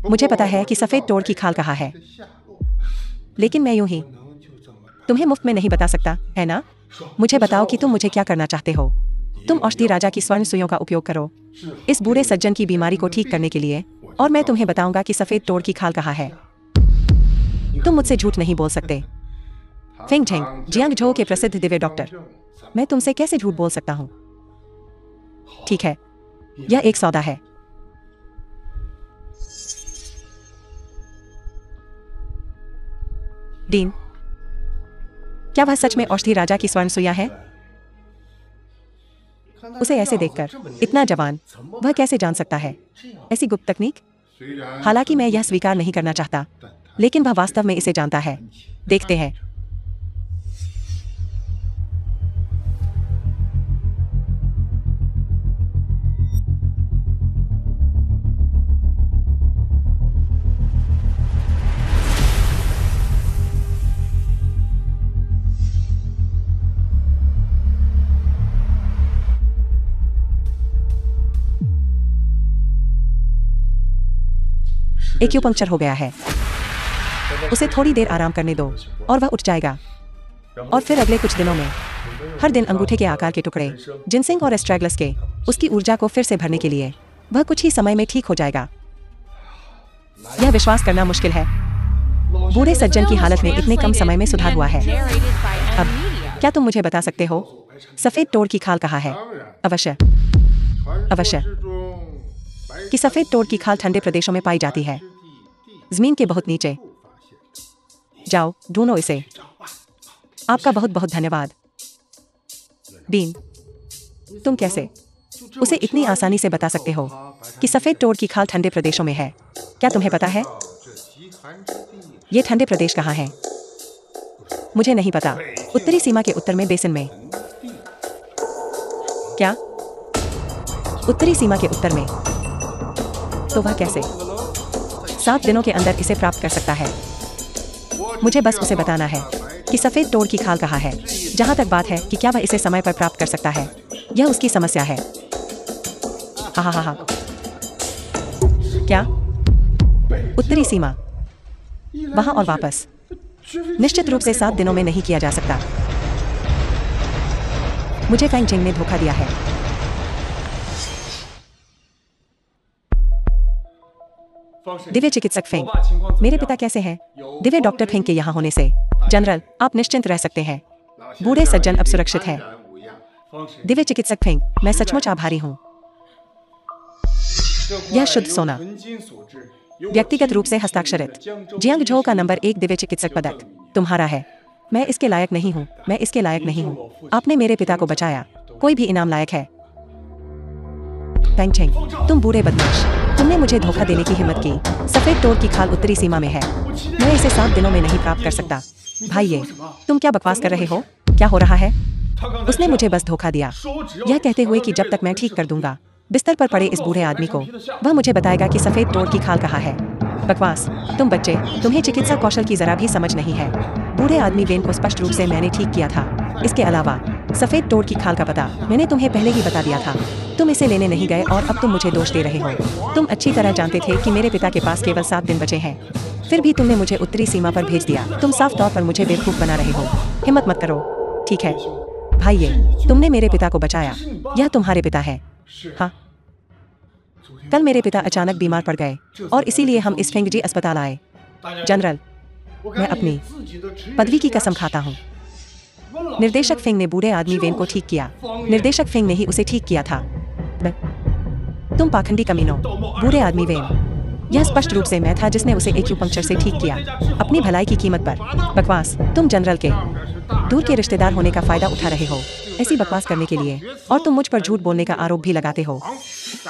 मुझे पता है कि सफेद टोड की खाल कहाँ है, लेकिन मैं यूं ही तुम्हें मुफ्त में नहीं बता सकता, है ना? मुझे बताओ कि तुम मुझे क्या करना चाहते हो। तुम औषधि राजा की स्वर्ण सुइयों का उपयोग करो इस बूढ़े सज्जन की बीमारी को ठीक करने के लिए, और मैं तुम्हें बताऊंगा कि सफेद टोड की खाल कहाँ है। तुम मुझसे झूठ नहीं बोल सकते। फेंग झेंग, जियांग झो के प्रसिद्ध दिव्य डॉक्टर, मैं तुमसे कैसे झूठ बोल सकता हूँ? ठीक है, यह एक सौदा है। डीन, क्या वह सच में औषधि राजा की स्वर्ण सुइयां है? उसे ऐसे देखकर इतना जवान, वह कैसे जान सकता है ऐसी गुप्त तकनीक? हालांकि मैं यह स्वीकार नहीं करना चाहता, लेकिन वह वास्तव में इसे जानता है। देखते हैं। एक्यूपंक्चर हो गया है। उसे थोड़ी देर आराम करने दो और वह उठ जाएगा। और फिर अगले कुछ दिनों में हर दिन अंगूठे के आकार के टुकड़े, जिनसिंग और एस्ट्रेगलस के, उसकी ऊर्जा को फिर से भरने के लिए वह कुछ ही समय में ठीक हो जाएगा। यह विश्वास करना मुश्किल है। बूढ़े सज्जन की हालत में इतने कम समय में सुधार हुआ है। अब क्या तुम मुझे बता सकते हो सफेद टोड की खाल कहाँ है? अवश्य अवश्य कि सफेद टोड की खाल ठंडे प्रदेशों में पाई जाती है, जमीन के बहुत नीचे। जाओ ढूंढो इसे। आपका बहुत बहुत धन्यवाद। बीन, तुम कैसे उसे इतनी आसानी से बता सकते हो कि सफेद टोड की खाल ठंडे प्रदेशों में है? क्या तुम्हें पता है ये ठंडे प्रदेश कहाँ हैं? मुझे नहीं पता। उत्तरी सीमा के उत्तर में बेसिन में। क्या उत्तरी सीमा के उत्तर में? तो वह कैसे 7 दिनों के अंदर इसे प्राप्त कर सकता है? मुझे बस उसे बताना है कि सफेद टोड की खाल कहाँ है। जहां तक बात है कि क्या वह इसे समय पर प्राप्त कर सकता है, यह उसकी समस्या है। हा। क्या उत्तरी सीमा, वहां और वापस निश्चित रूप से 7 दिनों में नहीं किया जा सकता। मुझे फैंग झेंग ने धोखा दिया है। दिव्य चिकित्सक फेंग, मेरे पिता कैसे हैं? दिव्य डॉक्टर फेंग के यहाँ होने से जनरल, आप निश्चिंत रह सकते हैं। बूढ़े सज्जन अब सुरक्षित हैं। दिव्य चिकित्सक फेंग, मैं सचमुच आभारी हूँ। यह शुद्ध सोना, व्यक्तिगत रूप से हस्ताक्षरित जियांग झो का नंबर 1 दिव्य चिकित्सक पदक तुम्हारा है। मैं इसके लायक नहीं हूँ, मैं इसके लायक नहीं हूँ। आपने मेरे पिता को बचाया, कोई भी इनाम लायक है। फेंग चेंग, तुम बूढ़े बदमाश, तुमने मुझे धोखा देने की हिम्मत की। सफेद तोड़ की खाल उत्तरी सीमा में है, मैं इसे 7 दिनों में नहीं प्राप्त कर सकता। भाई ये तुम क्या बकवास कर रहे हो? क्या हो रहा है? उसने मुझे बस धोखा दिया, यह कहते हुए कि जब तक मैं ठीक कर दूंगा बिस्तर पर पड़े इस बूढ़े आदमी को, वह मुझे बताएगा कि सफेद तोड़ की खाल कहाँ है। बकवास, तुम बच्चे, तुम्हें चिकित्सा कौशल की जरा भी समझ नहीं है। बूढ़े आदमी वेन को स्पष्ट रूप से मैंने ठीक किया था। इसके अलावा सफेद तोड़ की खाल का पता मैंने तुम्हें पहले ही बता दिया था। तुम इसे लेने नहीं गए और अब तुम मुझे दोष दे रहे हो। तुम अच्छी तरह जानते थे कि मेरे पिता के पास केवल 7 दिन बचे हैं, फिर भी तुमने मुझे उत्तरी सीमा पर भेज दिया। तुम साफ तौर पर मुझे बेवकूफ बना रहे हो। हिम्मत मत करो, ठीक है? भाई ये तुमने मेरे पिता को बचाया, यह तुम्हारे पिता है। हाँ, कल मेरे पिता अचानक बीमार पड़ गए और इसीलिए हम इस फेंगजी अस्पताल आए। जनरल, मैं अपनी पदवी की कसम खाता हूँ। निर्देशक फेंग ने बूढ़े आदमी वेन को ठीक किया। निर्देशक फेंग ने ही उसे ठीक किया था। तुम पाखंडी कमीनो, बूढ़े आदमी वेन, यह स्पष्ट रूप से मैं था जिसने उसे एक्यूपंक्चर से ठीक किया, अपनी भलाई की कीमत पर। बकवास, तुम जनरल के दूर के रिश्तेदार होने का फायदा उठा रहे हो ऐसी बकवास करने के लिए, और तुम मुझ पर झूठ बोलने का आरोप भी लगाते हो।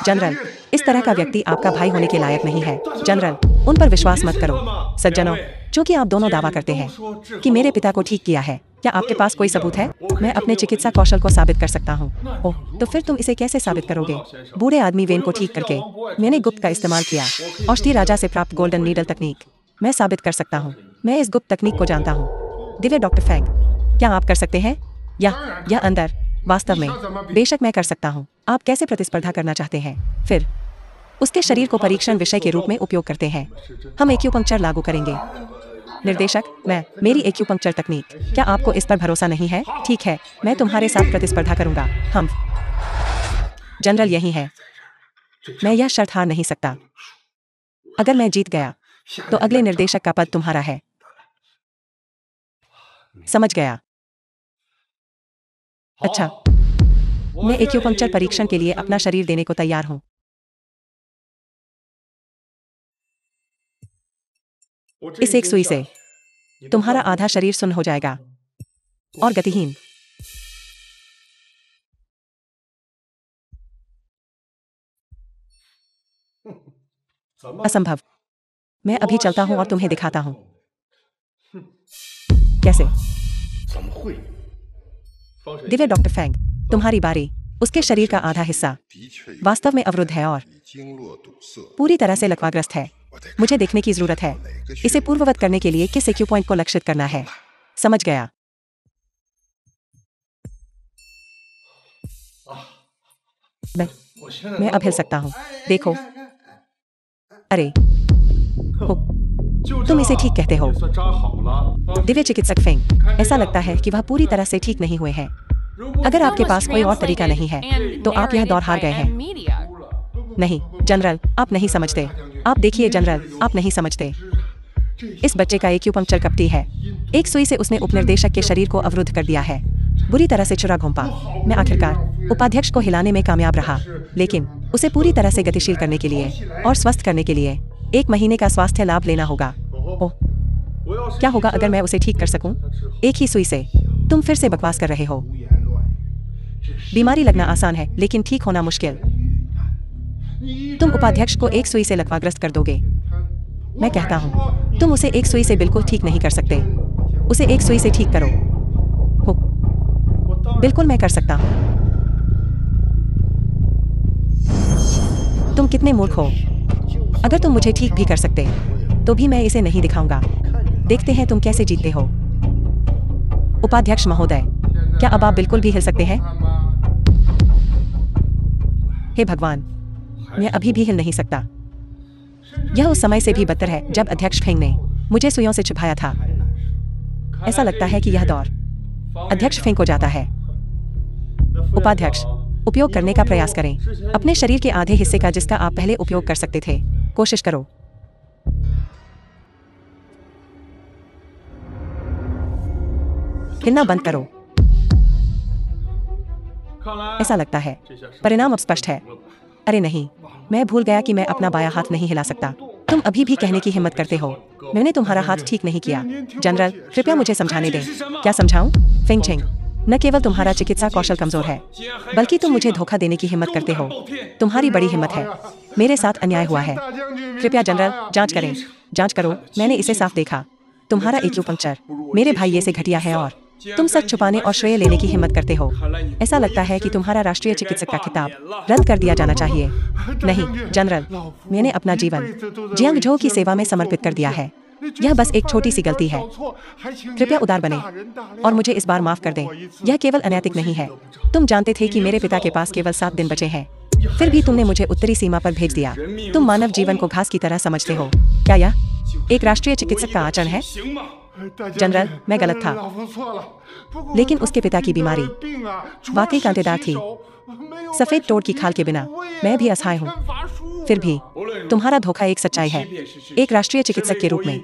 जनरल, इस तरह का व्यक्ति आपका भाई होने के लायक नहीं है। जनरल, उन पर विश्वास मत करो। सज्जनों, चूंकि आप दोनों दावा करते हैं कि मेरे पिता को ठीक किया है, क्या आपके पास कोई सबूत है? मैं अपने चिकित्सा कौशल को साबित कर सकता हूँ। ओह, तो फिर तुम इसे कैसे साबित करोगे? बूढ़े आदमी वेन को ठीक करके मैंने गुप्त का इस्तेमाल किया, औषधि राजा से प्राप्त गोल्डन नीडल तकनीक। मैं साबित कर सकता हूँ, मैं इस गुप्त तकनीक को जानता हूँ। दिव्य डॉक्टर फेंग, क्या आप कर सकते हैं? या अंदर? वास्तव में बेशक मैं कर सकता हूँ। आप कैसे प्रतिस्पर्धा करना चाहते हैं? फिर उसके शरीर को परीक्षण विषय के रूप में उपयोग करते हैं। हम एक्यूपंक्चर लागू करेंगे। निर्देशक, मेरी एक्यूपंक्चर तकनीक, क्या आपको इस पर भरोसा नहीं है? ठीक है, मैं तुम्हारे साथ प्रतिस्पर्धा करूंगा। हम जनरल यही है, मैं यह शर्त हार नहीं सकता। अगर मैं जीत गया तो अगले निर्देशक का पद तुम्हारा है। समझ गया? अच्छा, मैं एक्यूपंक्चर परीक्षण के लिए अपना शरीर देने को तैयार हूं। इस एक सुई से तुम्हारा आधा शरीर सुन्न हो जाएगा और गतिहीन। असंभव। मैं अभी चलता हूं और तुम्हें दिखाता हूं। कैसे? दिव्य डॉक्टर फेंग, तुम्हारी बारी। उसके शरीर का आधा हिस्सा वास्तव में अवरुद्ध है और पूरी तरह से लकवाग्रस्त है। मुझे देखने की जरूरत है। इसे पूर्ववत करने के लिए किस एक्यू पॉइंट को लक्षित करना है? समझ गया। मैं अब हिल सकता हूँ। देखो। अरे हो, तुम इसे ठीक कहते हो। दिव्य चिकित्सक फेंग, ऐसा लगता है कि वह पूरी तरह से ठीक नहीं हुए हैं। अगर आपके पास कोई और तरीका नहीं है तो आप यह दौर हार गए हैं। नहीं जनरल, आप नहीं समझते। आप देखिए जनरल, आप नहीं समझते। इस बच्चे का एक्यूपंक्चर कपटी है। एक सुई से उसने उपनिर्देशक के शरीर को अवरुद्ध कर दिया है, बुरी तरह से चुरा घूमा। मैं आखिरकार उपाध्यक्ष को हिलाने में कामयाब रहा, लेकिन उसे पूरी तरह से गतिशील करने के लिए और स्वस्थ करने के लिए 1 महीने का स्वास्थ्य लाभ लेना होगा। ओह, क्या होगा अगर मैं उसे ठीक कर सकूं? एक ही सुई से? तुम फिर से बकवास कर रहे हो। बीमारी लगना आसान है लेकिन ठीक होना मुश्किल। तुम उपाध्यक्ष को एक सुई से लकवाग्रस्त कर दोगे। मैं कहता हूं, तुम उसे एक सुई से बिल्कुल ठीक नहीं कर सकते। उसे एक सुई से ठीक करो। हो, बिल्कुल मैं कर सकता हूं। तुम कितने मूर्ख हो। अगर तुम मुझे ठीक भी कर सकते तो भी मैं इसे नहीं दिखाऊंगा। देखते हैं तुम कैसे जीतते हो। उपाध्यक्ष महोदय, क्या अब आप बिल्कुल भी हिल सकते हैं? हे भगवान, मैं अभी भी हिल नहीं सकता। यह उस समय से भी बदतर है जब अध्यक्ष फेंग ने मुझे सुइयों से छुपाया था। ऐसा लगता है कि यह दौर अध्यक्ष फेंग को जाता है। उपाध्यक्ष, उपयोग करने का प्रयास करें। अपने शरीर के आधे हिस्से का जिसका आप पहले उपयोग कर सकते थे। कोशिश करो। हिलना बंद करो। ऐसा लगता है परिणाम अब स्पष्ट है। अरे नहीं, मैं भूल गया कि मैं अपना बायां हाथ नहीं हिला सकता। तुम अभी भी कहने की हिम्मत करते हो मैंने तुम्हारा हाथ ठीक नहीं किया। जनरल, कृपया मुझे समझाने दें। क्या समझाऊं? फिंग चिंग, न केवल तुम्हारा चिकित्सा कौशल कमजोर है, बल्कि तुम मुझे धोखा देने की हिम्मत करते हो। तुम्हारी बड़ी हिम्मत है। मेरे साथ अन्याय हुआ है। कृपया जनरल, जांच करें। जांच करो। मैंने इसे साफ देखा। तुम्हारा एक्यूपंक्चर मेरे भाई से घटिया है और तुम सच छुपाने और श्रेय लेने की हिम्मत करते हो। ऐसा लगता है कि तुम्हारा राष्ट्रीय चिकित्सक का खिताब रद्द कर दिया जाना चाहिए। नहीं जनरल, मैंने अपना जीवन जियांग झो की सेवा में समर्पित कर दिया है। यह बस एक छोटी सी गलती है। कृपया उदार बने और मुझे इस बार माफ कर दें। यह केवल अनैतिक नहीं है। तुम जानते थे कि मेरे पिता के पास केवल 7 दिन बचे हैं, फिर भी तुमने मुझे उत्तरी सीमा पर भेज दिया। तुम मानव जीवन को घास की तरह समझते हो। क्या यह एक राष्ट्रीय चिकित्सक का आचरण है? जनरल, मैं गलत था, लेकिन उसके पिता की बीमारी वाकई कांटेदार थी। सफेद टोड की खाल के बिना मैं भी असहाय हूँ। फिर भी तुम्हारा धोखा एक सच्चाई है। एक राष्ट्रीय चिकित्सक के रूप में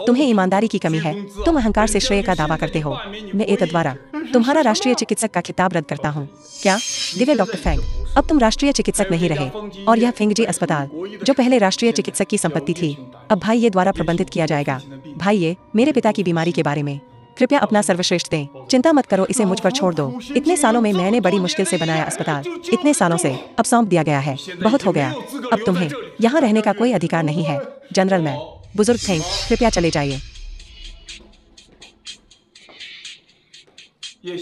तुम्हें ईमानदारी की कमी है। तुम अहंकार से श्रेय का दावा करते हो। मैं एतद द्वारा तुम्हारा राष्ट्रीय चिकित्सक का खिताब रद्द करता हूँ। क्या दिव्य डॉक्टर फेंग, अब तुम राष्ट्रीय चिकित्सक नहीं रहे और यह फेंगजी अस्पताल जो पहले राष्ट्रीय चिकित्सक की संपत्ति थी, अब भाई ये द्वारा प्रबंधित किया जाएगा। भाई ये मेरे पिता की बीमारी के बारे में कृपया अपना सर्वश्रेष्ठ दें। चिंता मत करो, इसे मुझ पर छोड़ दो। इतने सालों में मैंने बड़ी मुश्किल से बनाया अस्पताल, इतने सालों से अब सौंप दिया गया है। बहुत हो गया। अब तुम्हें यहाँ रहने का कोई अधिकार नहीं है। जनरल, मैं बुजुर्ग फेंग, कृपया चले जाइए।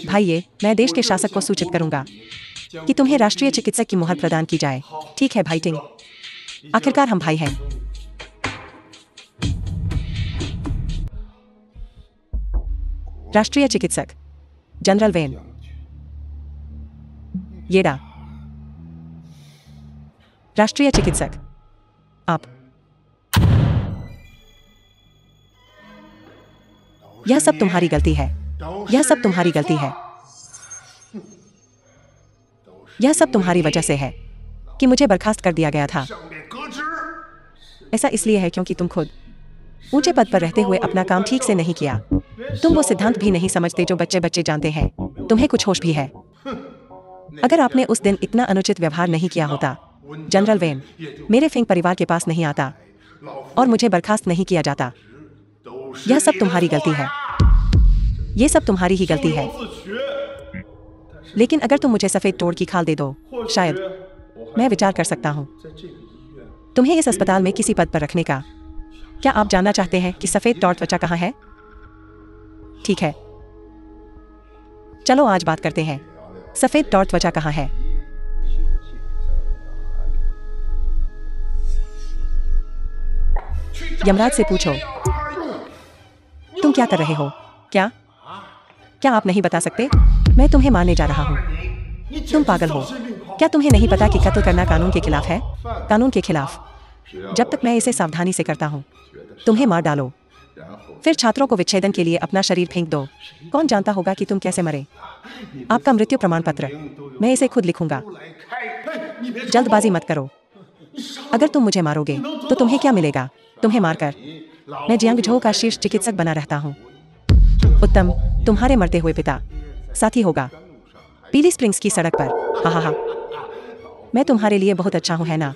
भाई मैं देश के शासक को सूचित करूंगा कि तुम्हें राष्ट्रीय चिकित्सक की मुहर प्रदान की जाए। ठीक है भाई टिंग, आखिरकार हम भाई हैं। राष्ट्रीय चिकित्सक जनरल वेन येडा। राष्ट्रीय चिकित्सक आप। यह सब तुम्हारी गलती है। यह सब तुम्हारी गलती है। यह सब तुम्हारी वजह से है कि मुझे बर्खास्त कर दिया गया था। ऐसा इसलिए है क्योंकि तुम खुद ऊंचे पद पर रहते हुए अपना काम ठीक से नहीं किया। तुम वो सिद्धांत भी नहीं समझते जो बच्चे बच्चे जानते हैं। तुम्हें कुछ होश भी है। अगर आपने उस दिन इतना अनुचित व्यवहार नहीं किया होता, जनरल वेन मेरे फिंग परिवार के पास नहीं आता और मुझे बर्खास्त नहीं किया जाता। यह सब तुम्हारी गलती है। यह सब तुम्हारी ही गलती है। लेकिन अगर तुम मुझे सफेद तोड़ की खाल दे दो, शायद मैं विचार कर सकता हूं तुम्हें इस अस्पताल में किसी पद पर रखने का। क्या आप जानना चाहते हैं कि सफेद तोड़ त्वचा कहाँ है? ठीक है, चलो आज बात करते हैं। सफेद तोड़ त्वचा कहाँ है? यमराज से पूछो। तुम क्या कर रहे हो? क्या आप नहीं बता सकते? मैं तुम्हें मारने जा रहा हूँ। तुम पागल हो। क्या तुम्हें नहीं पता कि कत्ल करना कानून के खिलाफ है? कानून के खिलाफ। जब तक मैं इसे सावधानी से करता हूँ, तुम्हें मार डालो, फिर छात्रों को विच्छेदन के लिए अपना शरीर फेंक दो। कौन जानता होगा कि तुम कैसे मरे? आपका मृत्यु प्रमाण पत्र मैं इसे खुद लिखूंगा। जल्दबाजी मत करो। अगर तुम मुझे मारोगे तो तुम्हें क्या मिलेगा? तुम्हें मारकर मैं जियांग झो का शीर्ष चिकित्सक बना रहता हूँ। उत्तम, तुम्हारे मरते हुए पिता साथी होगा पीली स्प्रिंग्स की सड़क पर। हा हा हा, मैं तुम्हारे लिए बहुत अच्छा हूँ, है ना?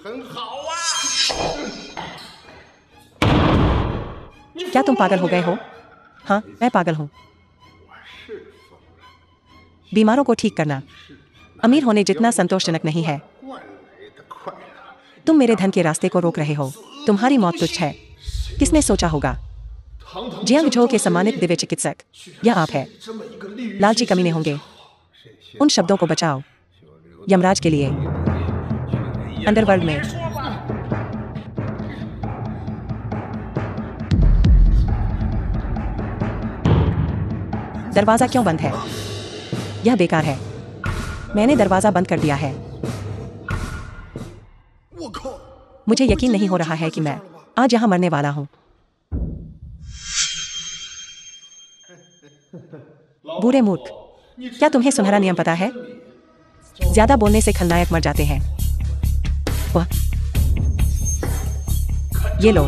क्या तुम पागल हो गए हो? हाँ, मैं पागल हूँ। बीमारों को ठीक करना अमीर होने जितना संतोषजनक नहीं है। तुम मेरे धन के रास्ते को रोक रहे हो। तुम्हारी मौत तुच्छ है। किसने सोचा होगा? जियांग झो के सम्मानित दिव्य चिकित्सक यह आप है। लालची कमीने होंगे। उन शब्दों को बचाओ यमराज के लिए। अंडरवर्ल्ड में दरवाजा क्यों बंद है? यह बेकार है। मैंने दरवाजा बंद कर दिया है। मुझे यकीन नहीं हो रहा है कि मैं आज यहां मरने वाला हूं। बूढ़े मूर्ख, क्या तुम्हें सुनहरा नियम पता है? ज्यादा बोलने से खलनायक मर जाते हैं। वह ये लो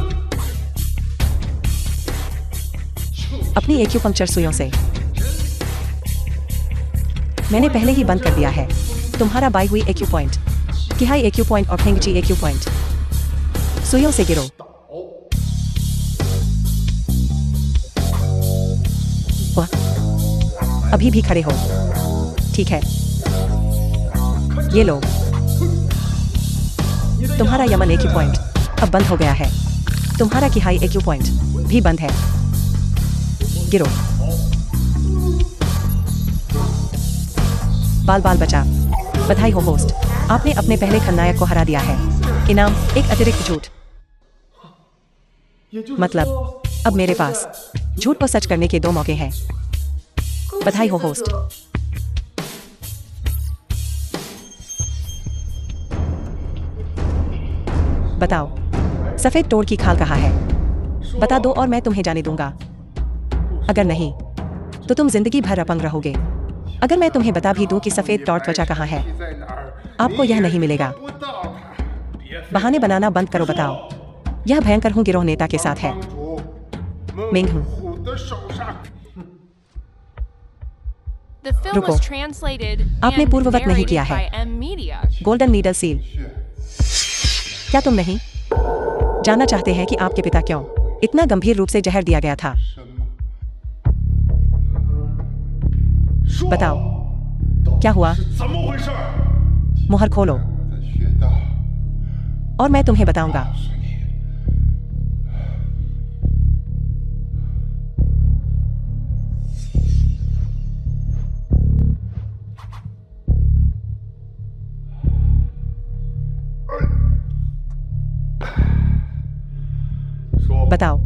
अपनी एक्यूपंक्चर सुइयों से मैंने पहले ही बंद कर दिया है। तुम्हारा बाई हुई AQ पॉइंट, किहाई AQ पॉइंट और फेंगची AQ पॉइंट। सुइयों से गिरो। वाह, अभी भी खड़े हो। ठीक है, ये लो। तुम्हारा यमन AQ पॉइंट अब बंद हो गया है। तुम्हारा किहाई AQ पॉइंट भी बंद है। गिरो। बाल बाल बचा। बधाई हो होस्ट, आपने अपने पहले खलनायक को हरा दिया है। इनाम एक अतिरिक्त झूठ। मतलब अब मेरे पास झूठ को सच करने के 2 मौके हैं। बधाई हो होस्ट। बताओ, सफेद टोड़ की खाल कहाँ है? बता दो और मैं तुम्हें जाने दूंगा। अगर नहीं तो तुम जिंदगी भर अपंग रहोगे। अगर मैं तुम्हें बता भी दूं कि सफेद टोड़ त्वचा कहाँ है, आपको यह नहीं मिलेगा। बहाने बनाना बंद करो, बताओ। यह भयंकर हूँ गिरोह नेता के साथ है। मिंग हूँ। रुको, आपने पूर्ववत नहीं किया है। Golden needle seal. क्या तुम नहीं जानना चाहते हैं कि आपके पिता क्यों इतना गंभीर रूप से जहर दिया गया था? बताओ, क्या हुआ? मुहर खोलो और मैं तुम्हें बताऊंगा। बताओ,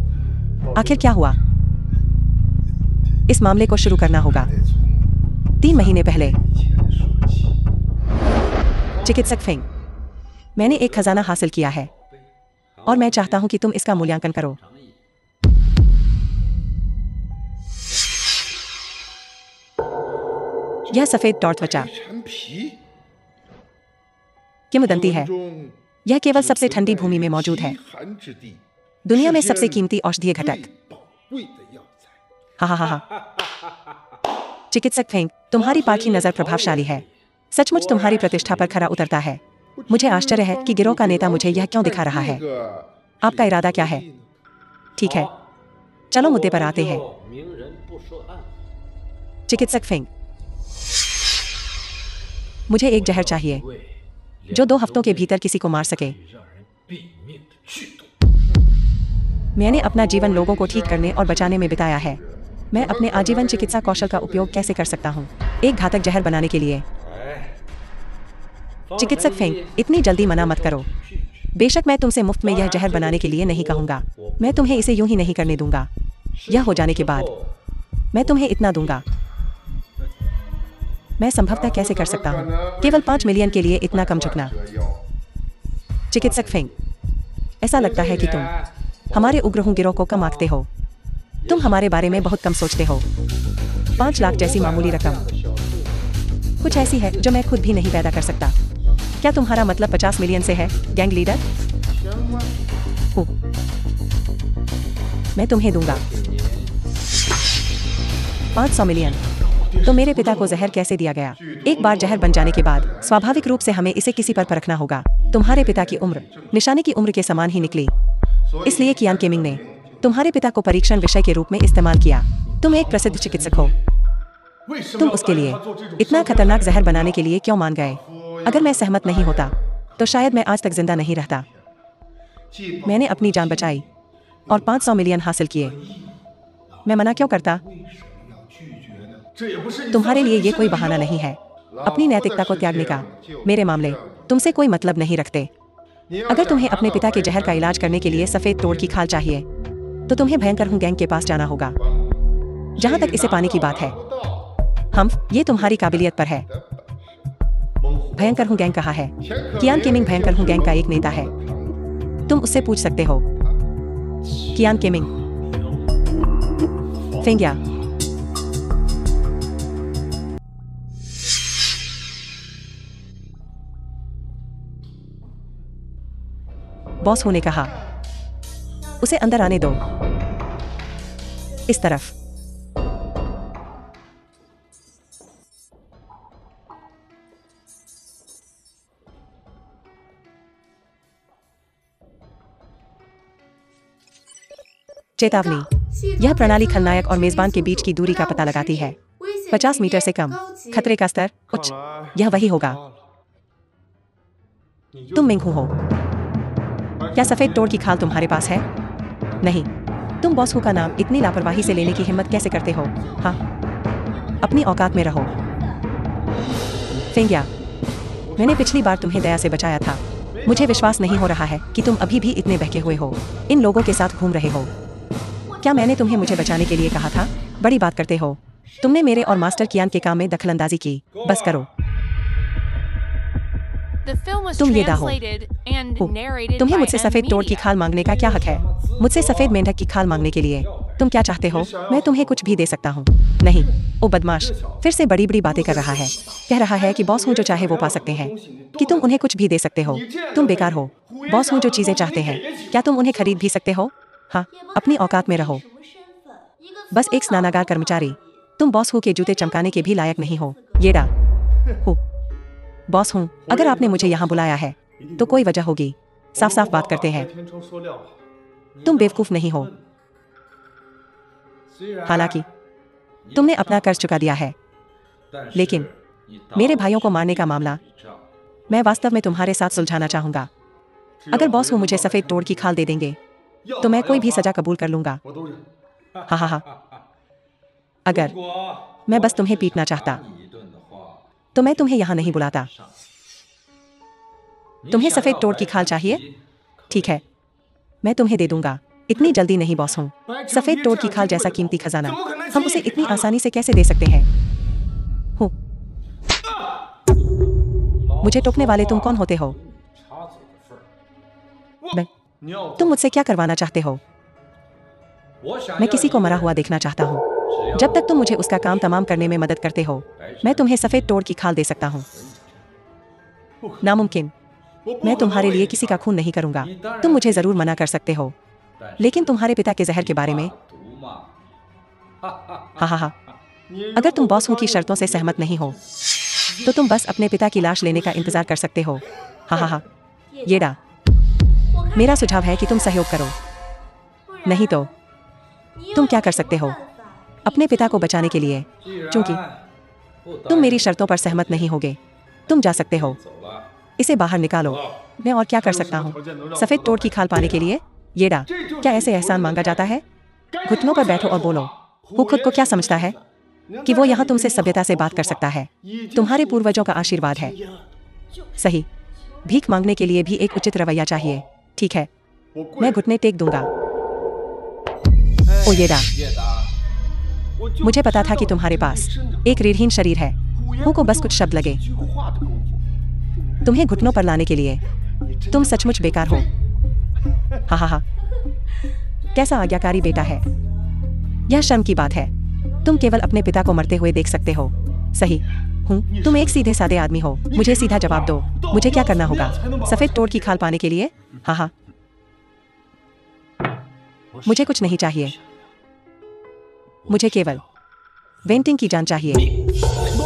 आखिर क्या हुआ? इस मामले को शुरू करना होगा 3 महीने पहले। चिकित्सक फेंग, मैंने एक खजाना हासिल किया है और मैं चाहता हूं कि तुम इसका मूल्यांकन करो। यह सफेद टोड़ त्वचा किंवदंती है। यह केवल सबसे ठंडी भूमि में मौजूद है। दुनिया में सबसे कीमती औषधीय घटक। हा हा हा हा। चिकित्सक फेंग, तुम्हारी पाखी नजर प्रभावशाली है। सचमुच तुम्हारी प्रतिष्ठा पर खरा उतरता है। मुझे आश्चर्य है कि गिरोह का नेता मुझे यह क्यों दिखा रहा है। आपका इरादा क्या है? ठीक है, चलो मुद्दे पर आते हैं। चिकित्सक फेंग, मुझे एक जहर चाहिए जो 2 हफ्तों के भीतर किसी को मार सके। मैंने अपना जीवन लोगों को ठीक करने और बचाने में बिताया है। मैं अपने आजीवन चिकित्सा कौशल का उपयोग कैसे कर सकता हूँ एक घातक जहर बनाने के लिए? चिकित्सक फेंग, इतनी जल्दी मना मत करो। बेशक मैं तुमसे मुफ्त में यह जहर बनाने के लिए नहीं कहूँगा। मैं तुम्हें इसे यूं ही नहीं करने दूंगा। यह हो जाने के बाद मैं तुम्हें इतना दूंगा। मैं संभवतः कैसे कर सकता हूँ केवल 5 मिलियन के लिए इतना कम झुकना? चिकित्सक फेंग, ऐसा लगता है कि तुम हमारे उग्र गिरोह को कम आंकते हो। तुम हमारे बारे में बहुत कम सोचते हो। 5 लाख जैसी मामूली रकम कुछ ऐसी है जो मैं खुद भी नहीं पैदा कर सकता। क्या तुम्हारा मतलब 50 मिलियन से है, गैंग लीडर? मैं तुम्हें दूंगा 500 मिलियन। तो मेरे पिता को जहर कैसे दिया गया? एक बार जहर बन जाने के बाद स्वाभाविक रूप से हमें इसे किसी पर परखना होगा। तुम्हारे पिता की उम्र निशाने की उम्र के समान ही निकली। इसलिए कियान केमिंग ने तुम्हारे पिता को परीक्षण विषय के रूप में इस्तेमाल किया। तुम एक प्रसिद्ध चिकित्सक हो। तुम उसके लिए इतना खतरनाक जहर बनाने के लिए क्यों मान गए? अगर मैं सहमत नहीं होता तो शायद मैं आज तक जिंदा नहीं रहता। मैंने अपनी जान बचाई और 500 मिलियन हासिल किए। मैं मना क्यों करता? तुम्हारे लिए ये कोई बहाना नहीं है अपनी नैतिकता को त्यागने का। मेरे मामले तुमसे कोई मतलब नहीं रखते। अगर तुम्हें अपने पिता के जहर का इलाज करने के लिए सफेद तोड़ की खाल चाहिए तो तुम्हें भयंकर हूँ गैंग के पास जाना होगा। जहां तक इसे पाने की बात है, ये तुम्हारी काबिलियत पर है। भयंकर हूँ गैंग कहाँ है? कियान केमिंग भयंकर हूँ गैंग का एक नेता है। तुम उससे पूछ सकते हो। कियान केमिंग। फेंगिया। बॉस ने कहा, उसे अंदर आने दो। इस तरफ। चेतावनी, यह प्रणाली खलनायक और मेजबान के बीच की दूरी का पता लगाती है। 50 मीटर से कम, खतरे का स्तर उच्च। यह वही होगा। तुम मिंगहू हो। क्या सफेद तोड़ की खाल तुम्हारे पास है? नहीं। तुम बॉस हु का नाम इतनी लापरवाही से लेने की हिम्मत कैसे करते हो? हाँ, अपनी औकात में रहो। फेंगिया, मैंने पिछली बार तुम्हें दया से बचाया था। मुझे विश्वास नहीं हो रहा है कि तुम अभी भी इतने बहके हुए हो, इन लोगों के साथ घूम रहे हो। क्या मैंने तुम्हें मुझे बचाने के लिए कहा था? बड़ी बात करते हो। तुमने मेरे और मास्टर कियान के काम में दखलंदाजी की। बस करो। तुम ये दाहो। तुम्हें मुझसे सफेद तोड़ की खाल मांगने का क्या हक है? मुझसे सफेद मेंढक की खाल मांगने के लिए तुम क्या चाहते हो? मैं तुम्हें कुछ भी दे सकता हूँ। नहीं। ओ बदमाश, फिर से बड़ी बड़ी बातें कर रहा है। कह रहा है कि बॉस हूँ जो चाहे वो पा सकते हैं, कि तुम उन्हें कुछ भी दे सकते हो। तुम बेकार हो। बॉस हूँ जो चीजें चाहते हैं, क्या तुम उन्हें खरीद भी सकते हो? हाँ, अपनी औकात में रहो। बस एक स्नानागार कर्मचारी। तुम बॉस हूँ के जूते चमकाने के भी लायक नहीं हो। येड़ा हो। बॉस हूँ, अगर आपने मुझे यहाँ बुलाया है तो कोई वजह होगी। साफ साफ बात करते हैं। तुम बेवकूफ नहीं हो। हालांकि तुमने अपना कर्ज चुका दिया है, लेकिन मेरे भाइयों को मारने का मामला मैं वास्तव में तुम्हारे साथ सुलझाना चाहूंगा। अगर बॉस हूँ मुझे सफेद तोड़ की खाल दे देंगे तो मैं कोई भी सजा कबूल कर लूंगा। हा हा हा। अगर मैं बस तुम्हें पीटना चाहता तो मैं तुम्हें यहां नहीं बुलाता। तुम्हें सफेद तोड़ की खाल चाहिए? ठीक है, मैं तुम्हें दे दूंगा। इतनी जल्दी नहीं बॉस हूँ। सफेद तोड़ की खाल जैसा कीमती खजाना हम उसे इतनी आसानी से कैसे दे सकते हैं? हूँ। मुझे टोकने वाले तुम कौन होते हो? तुम मुझसे क्या करवाना चाहते हो? मैं किसी को मरा हुआ देखना चाहता हूँ। जब तक तुम मुझे उसका काम तमाम करने में मदद करते हो, मैं तुम्हें सफेद तोड़ की खाल दे सकता हूँ। नामुमकिन। मैं तुम्हारे लिए किसी का खून नहीं करूंगा। तुम मुझे जरूर मना कर सकते हो, लेकिन तुम्हारे पिता के जहर के बारे में? हा हा हा। अगर तुम बॉस हूँ की शर्तों से सहमत नहीं हो तो तुम बस अपने पिता की लाश लेने का इंतजार कर सकते हो। हा हा हा। येड़ा, मेरा सुझाव है कि तुम सहयोग करो, नहीं तो तुम क्या कर सकते हो अपने पिता को बचाने के लिए? क्योंकि तुम मेरी शर्तों पर सहमत नहीं होगे, तुम जा सकते हो। इसे बाहर निकालो। मैं और क्या कर सकता हूँ सफेद तोड़ की खाल पाने के लिए? येड़ा, क्या ऐसे एहसान मांगा जाता है? घुटनों पर बैठो और बोलो। वो खुद को क्या समझता है कि वो यहाँ तुमसे सभ्यता से बात कर सकता है? तुम्हारे पूर्वजों का आशीर्वाद है। सही, भीख मांगने के लिए भी एक उचित रवैया चाहिए। ठीक है, मैं घुटने टेक दूंगा। ओ येड़ा, मुझे पता था कि तुम्हारे पास एक रीढ़हीन शरीर है। हूँ को बस कुछ शब्द लगे तुम्हें घुटनों पर लाने के लिए। तुम सचमुच बेकार हो। हा हा हा। कैसा आज्ञाकारी बेटा है। यह शर्म की बात है। तुम केवल अपने पिता को मरते हुए देख सकते हो। सही हूँ, तुम एक सीधे साधे आदमी हो। मुझे सीधा जवाब दो, मुझे क्या करना होगा सफेद तोड़ की खाल पाने के लिए? हाँ हाँ, मुझे कुछ नहीं चाहिए। मुझे केवल वेंटिंग की जान चाहिए।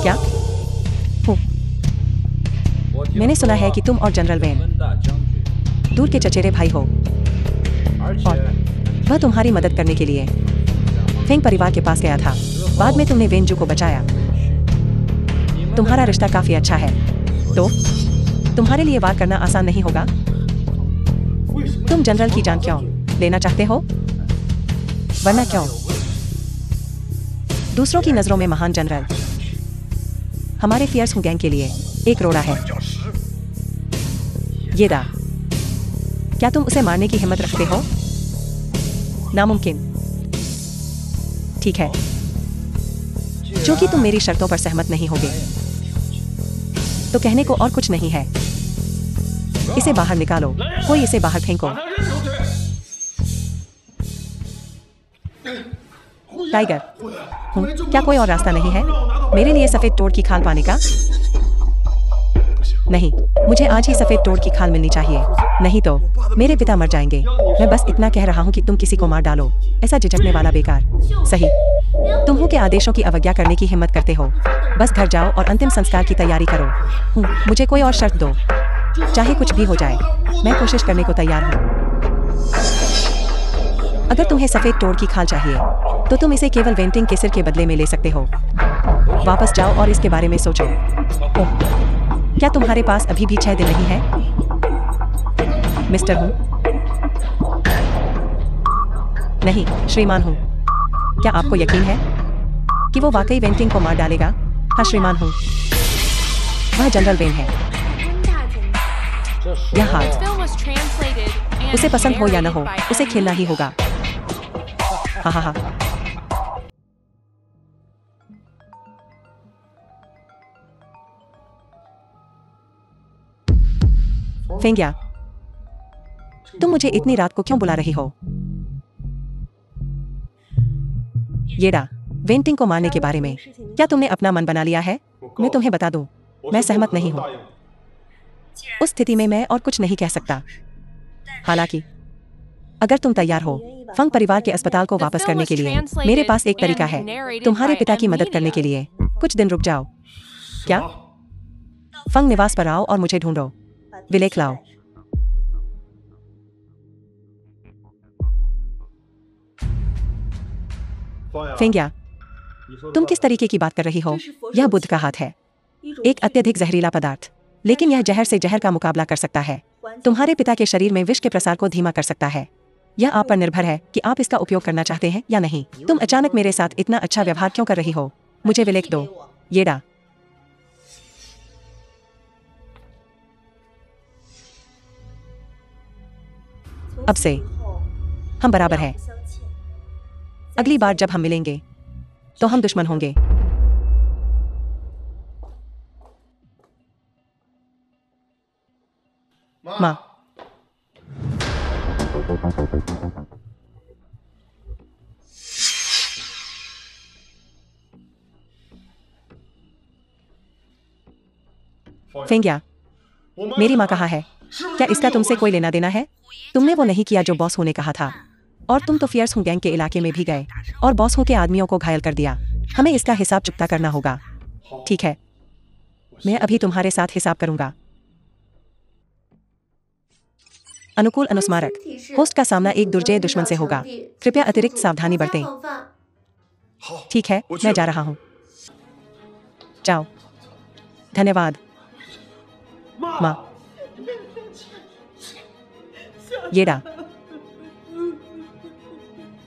क्या? हूँ, मैंने सुना है कि तुम और जनरल वेन दूर के चचेरे भाई हो और वह तुम्हारी मदद करने के लिए फेंग परिवार के पास गया था। बाद में तुमने वेनजू को बचाया। तुम्हारा रिश्ता काफी अच्छा है, तो तुम्हारे लिए वार करना आसान नहीं होगा। तुम जनरल की जान क्यों लेना चाहते हो? वरना क्यों? दूसरों की नजरों में महान जनरल हमारे फियर्स हूँ गैंग के लिए एक रोड़ा है। येड़ा, क्या तुम उसे मारने की हिम्मत रखते हो? नामुमकिन। ठीक है, क्योंकि तुम मेरी शर्तों पर सहमत नहीं होगे तो कहने को और कुछ नहीं है। इसे बाहर निकालो। कोई इसे बाहर फेंको। टाइगर हूँ, क्या कोई और रास्ता नहीं है मेरे लिए सफेद तोड़ की खाल पाने का? नहीं, मुझे आज ही सफेद तोड़ की खाल मिलनी चाहिए, नहीं तो मेरे पिता मर जाएंगे। मैं बस इतना कह रहा हूँ कि तुम किसी को मार डालो। ऐसा झिझकने वाला बेकार। सही, तुम के आदेशों की अवज्ञा करने की हिम्मत करते हो। बस घर जाओ और अंतिम संस्कार की तैयारी करो। हूँ, मुझे कोई और शर्त दो, चाहे कुछ भी हो जाए मैं कोशिश करने को तैयार हूँ। अगर तुम्हें सफेद तोड़ की खाल चाहिए तो तुम इसे केवल वेंटिंग के सिर के बदले में ले सकते हो। वापस जाओ और इसके बारे में सोचो। ओह, क्या तुम्हारे पास अभी भी 6 दिन नहीं है? मिस्टर हूँ? नहीं, श्रीमान हूँ। क्या आपको यकीन है कि वो वाकई वेंटिंग को मार डालेगा? हाँ श्रीमान हूँ। वह जनरल वेन है। यह हाथ, उसे पसंद हो या न हो, उसे खेलना ही होगा। हाँ हाँ हाँ। फेंगिया, तुम मुझे इतनी रात को क्यों बुला रही हो? येडा, वेंटिंग को मारने के बारे में क्या तुमने अपना मन बना लिया है? मैं तुम्हें बता दूं, मैं सहमत नहीं हूं। उस स्थिति में मैं और कुछ नहीं कह सकता। हालांकि अगर तुम तैयार हो फंग परिवार के अस्पताल को वापस करने के लिए, मेरे पास एक तरीका है तुम्हारे पिता की मदद करने के लिए। कुछ दिन रुक जाओ। क्या? फंग निवास पर आओ और मुझे ढूंढो। विलेख लाओ। फेंगिया, तुम किस तरीके की बात कर रही हो? यह बुद्ध का हाथ है, एक अत्यधिक जहरीला पदार्थ, लेकिन यह जहर से जहर का मुकाबला कर सकता है। तुम्हारे पिता के शरीर में विष के प्रसार को धीमा कर सकता है। यह आप पर निर्भर है कि आप इसका उपयोग करना चाहते हैं या नहीं। तुम अचानक मेरे साथ इतना अच्छा व्यवहार क्यों कर रही हो? मुझे विलेख दो। येडा, अब से हम बराबर हैं। अगली बार जब हम मिलेंगे तो हम दुश्मन होंगे। माँ, फेंगिया, मेरी माँ कहाँ है? क्या इसका तुमसे कोई लेना देना है? तुमने वो नहीं किया जो बॉस होने कहा था, और तुम तो फियर्स हूँ गैंग के इलाके में भी गए और बॉस हो के आदमियों को घायल कर दिया। हमें इसका हिसाब चुकता करना होगा। ठीक है, मैं अभी तुम्हारे साथ हिसाब करूंगा। अनुकूल अनुस्मारक, होस्ट का सामना एक दुर्जय दुश्मन से होगा। कृपया अतिरिक्त सावधानी बरतें। ठीक है, मैं जा रहा हूँ। जाओ। धन्यवाद माँ। येडा,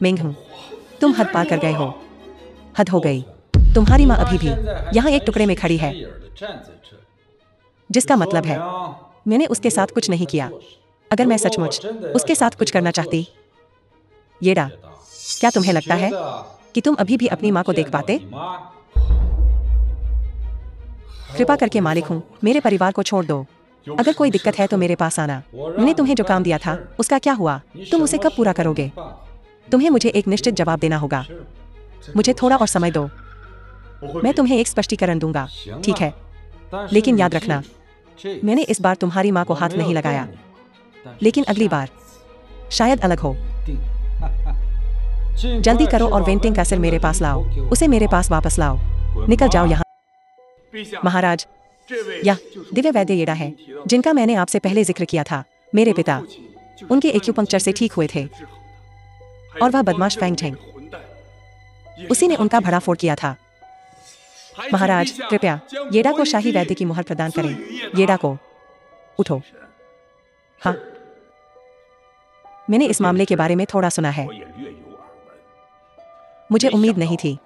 मेंग हूँ। तुम हद पार कर गए हो। हद हो गई। तुम्हारी माँ अभी भी यहाँ एक टुकड़े में खड़ी है, जिसका मतलब है मैंने उसके साथ कुछ नहीं किया। अगर मैं सचमुच उसके साथ कुछ करना चाहती। येडा, क्या तुम्हें लगता है कि तुम अभी भी अपनी माँ को देख पाते? कृपा करके मालिक हूँ, मेरे परिवार को छोड़ दो। अगर कोई दिक्कत है तो मेरे पास आना। मैंने तुम्हें जो काम दिया था उसका क्या हुआ? तुम उसे कब पूरा करोगे? तुम्हें मुझे एक निश्चित जवाब देना होगा। मुझे थोड़ा और समय दो, मैं तुम्हें एक स्पष्टीकरण दूंगा। ठीक है, लेकिन याद रखना, मैंने इस बार तुम्हारी माँ को हाथ नहीं लगाया, लेकिन अगली बार शायद अलग हो। जल्दी करो और वेंटिंग का सिर मेरे पास लाओ। उसे मेरे पास वापस लाओ। निकल जाओ यहाँ। महाराज, यह दिव्य वैद्य येडा है जिनका मैंने आपसे पहले जिक्र किया था। मेरे पिता उनके एक्यूपंक्चर से ठीक हुए थे, और वह बदमाश फैंग झेंग, उसी ने उनका भड़ाफोड़ किया था। महाराज, कृपया येडा को शाही वैद्य की मुहर प्रदान करें। येडा को उठो। हाँ, मैंने इस मामले के बारे में थोड़ा सुना है। मुझे उम्मीद नहीं थी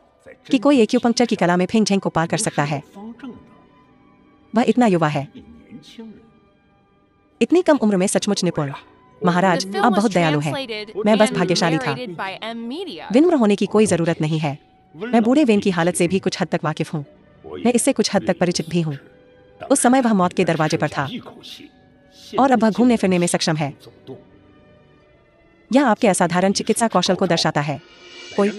कि कोई एक्यूपंक्चर की कला में फेंग झेंग को पार कर सकता है। वह इतना युवा है, इतनी कम उम्र में सचमुच निपुण। महाराज, आप बहुत दयालु हैं। मैं बस भाग्यशाली था। विनम्र होने की कोई जरूरत नहीं है। मैं बूढ़े वेन की हालत से भी कुछ हद तक वाकिफ हूँ। मैं इससे कुछ हद तक परिचित भी हूँ। उस समय वह मौत के दरवाजे पर था, और अब वह घूमने फिरने में सक्षम है। यह आपके असाधारण चिकित्सा कौशल को दर्शाता है। कोई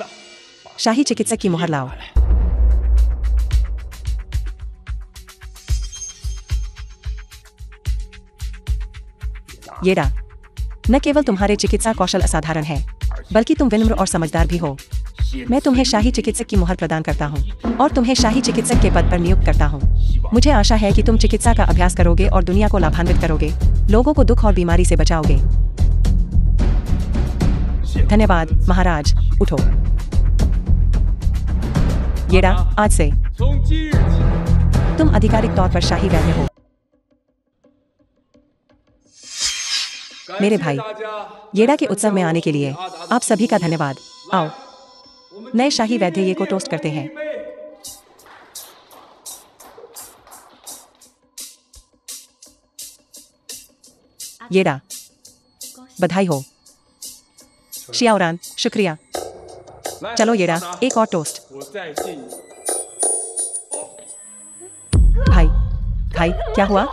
शाही चिकित्सक की मुहर लाओ। येडा, न केवल तुम्हारे चिकित्सा कौशल असाधारण है, बल्कि तुम विनम्र और समझदार भी हो। मैं तुम्हें शाही चिकित्सक की मुहर प्रदान करता हूँ और तुम्हें शाही चिकित्सक के पद पर नियुक्त करता हूँ। मुझे आशा है कि तुम चिकित्सा का अभ्यास करोगे और दुनिया को लाभान्वित करोगे, लोगों को दुख और बीमारी से बचाओगे। धन्यवाद महाराज। उठो। येडा, आज से तुम आधिकारिक तौर पर शाही वैद्य हो। मेरे भाई, येडा के उत्सव में आने के लिए आप सभी का धन्यवाद। आओ, नए शाही वैद्य ये को टोस्ट करते हैं। येडा, बधाई हो। शियाओरान, शुक्रिया। चलो येडा, एक और टोस्ट। भाई, भाई, क्या हुआ?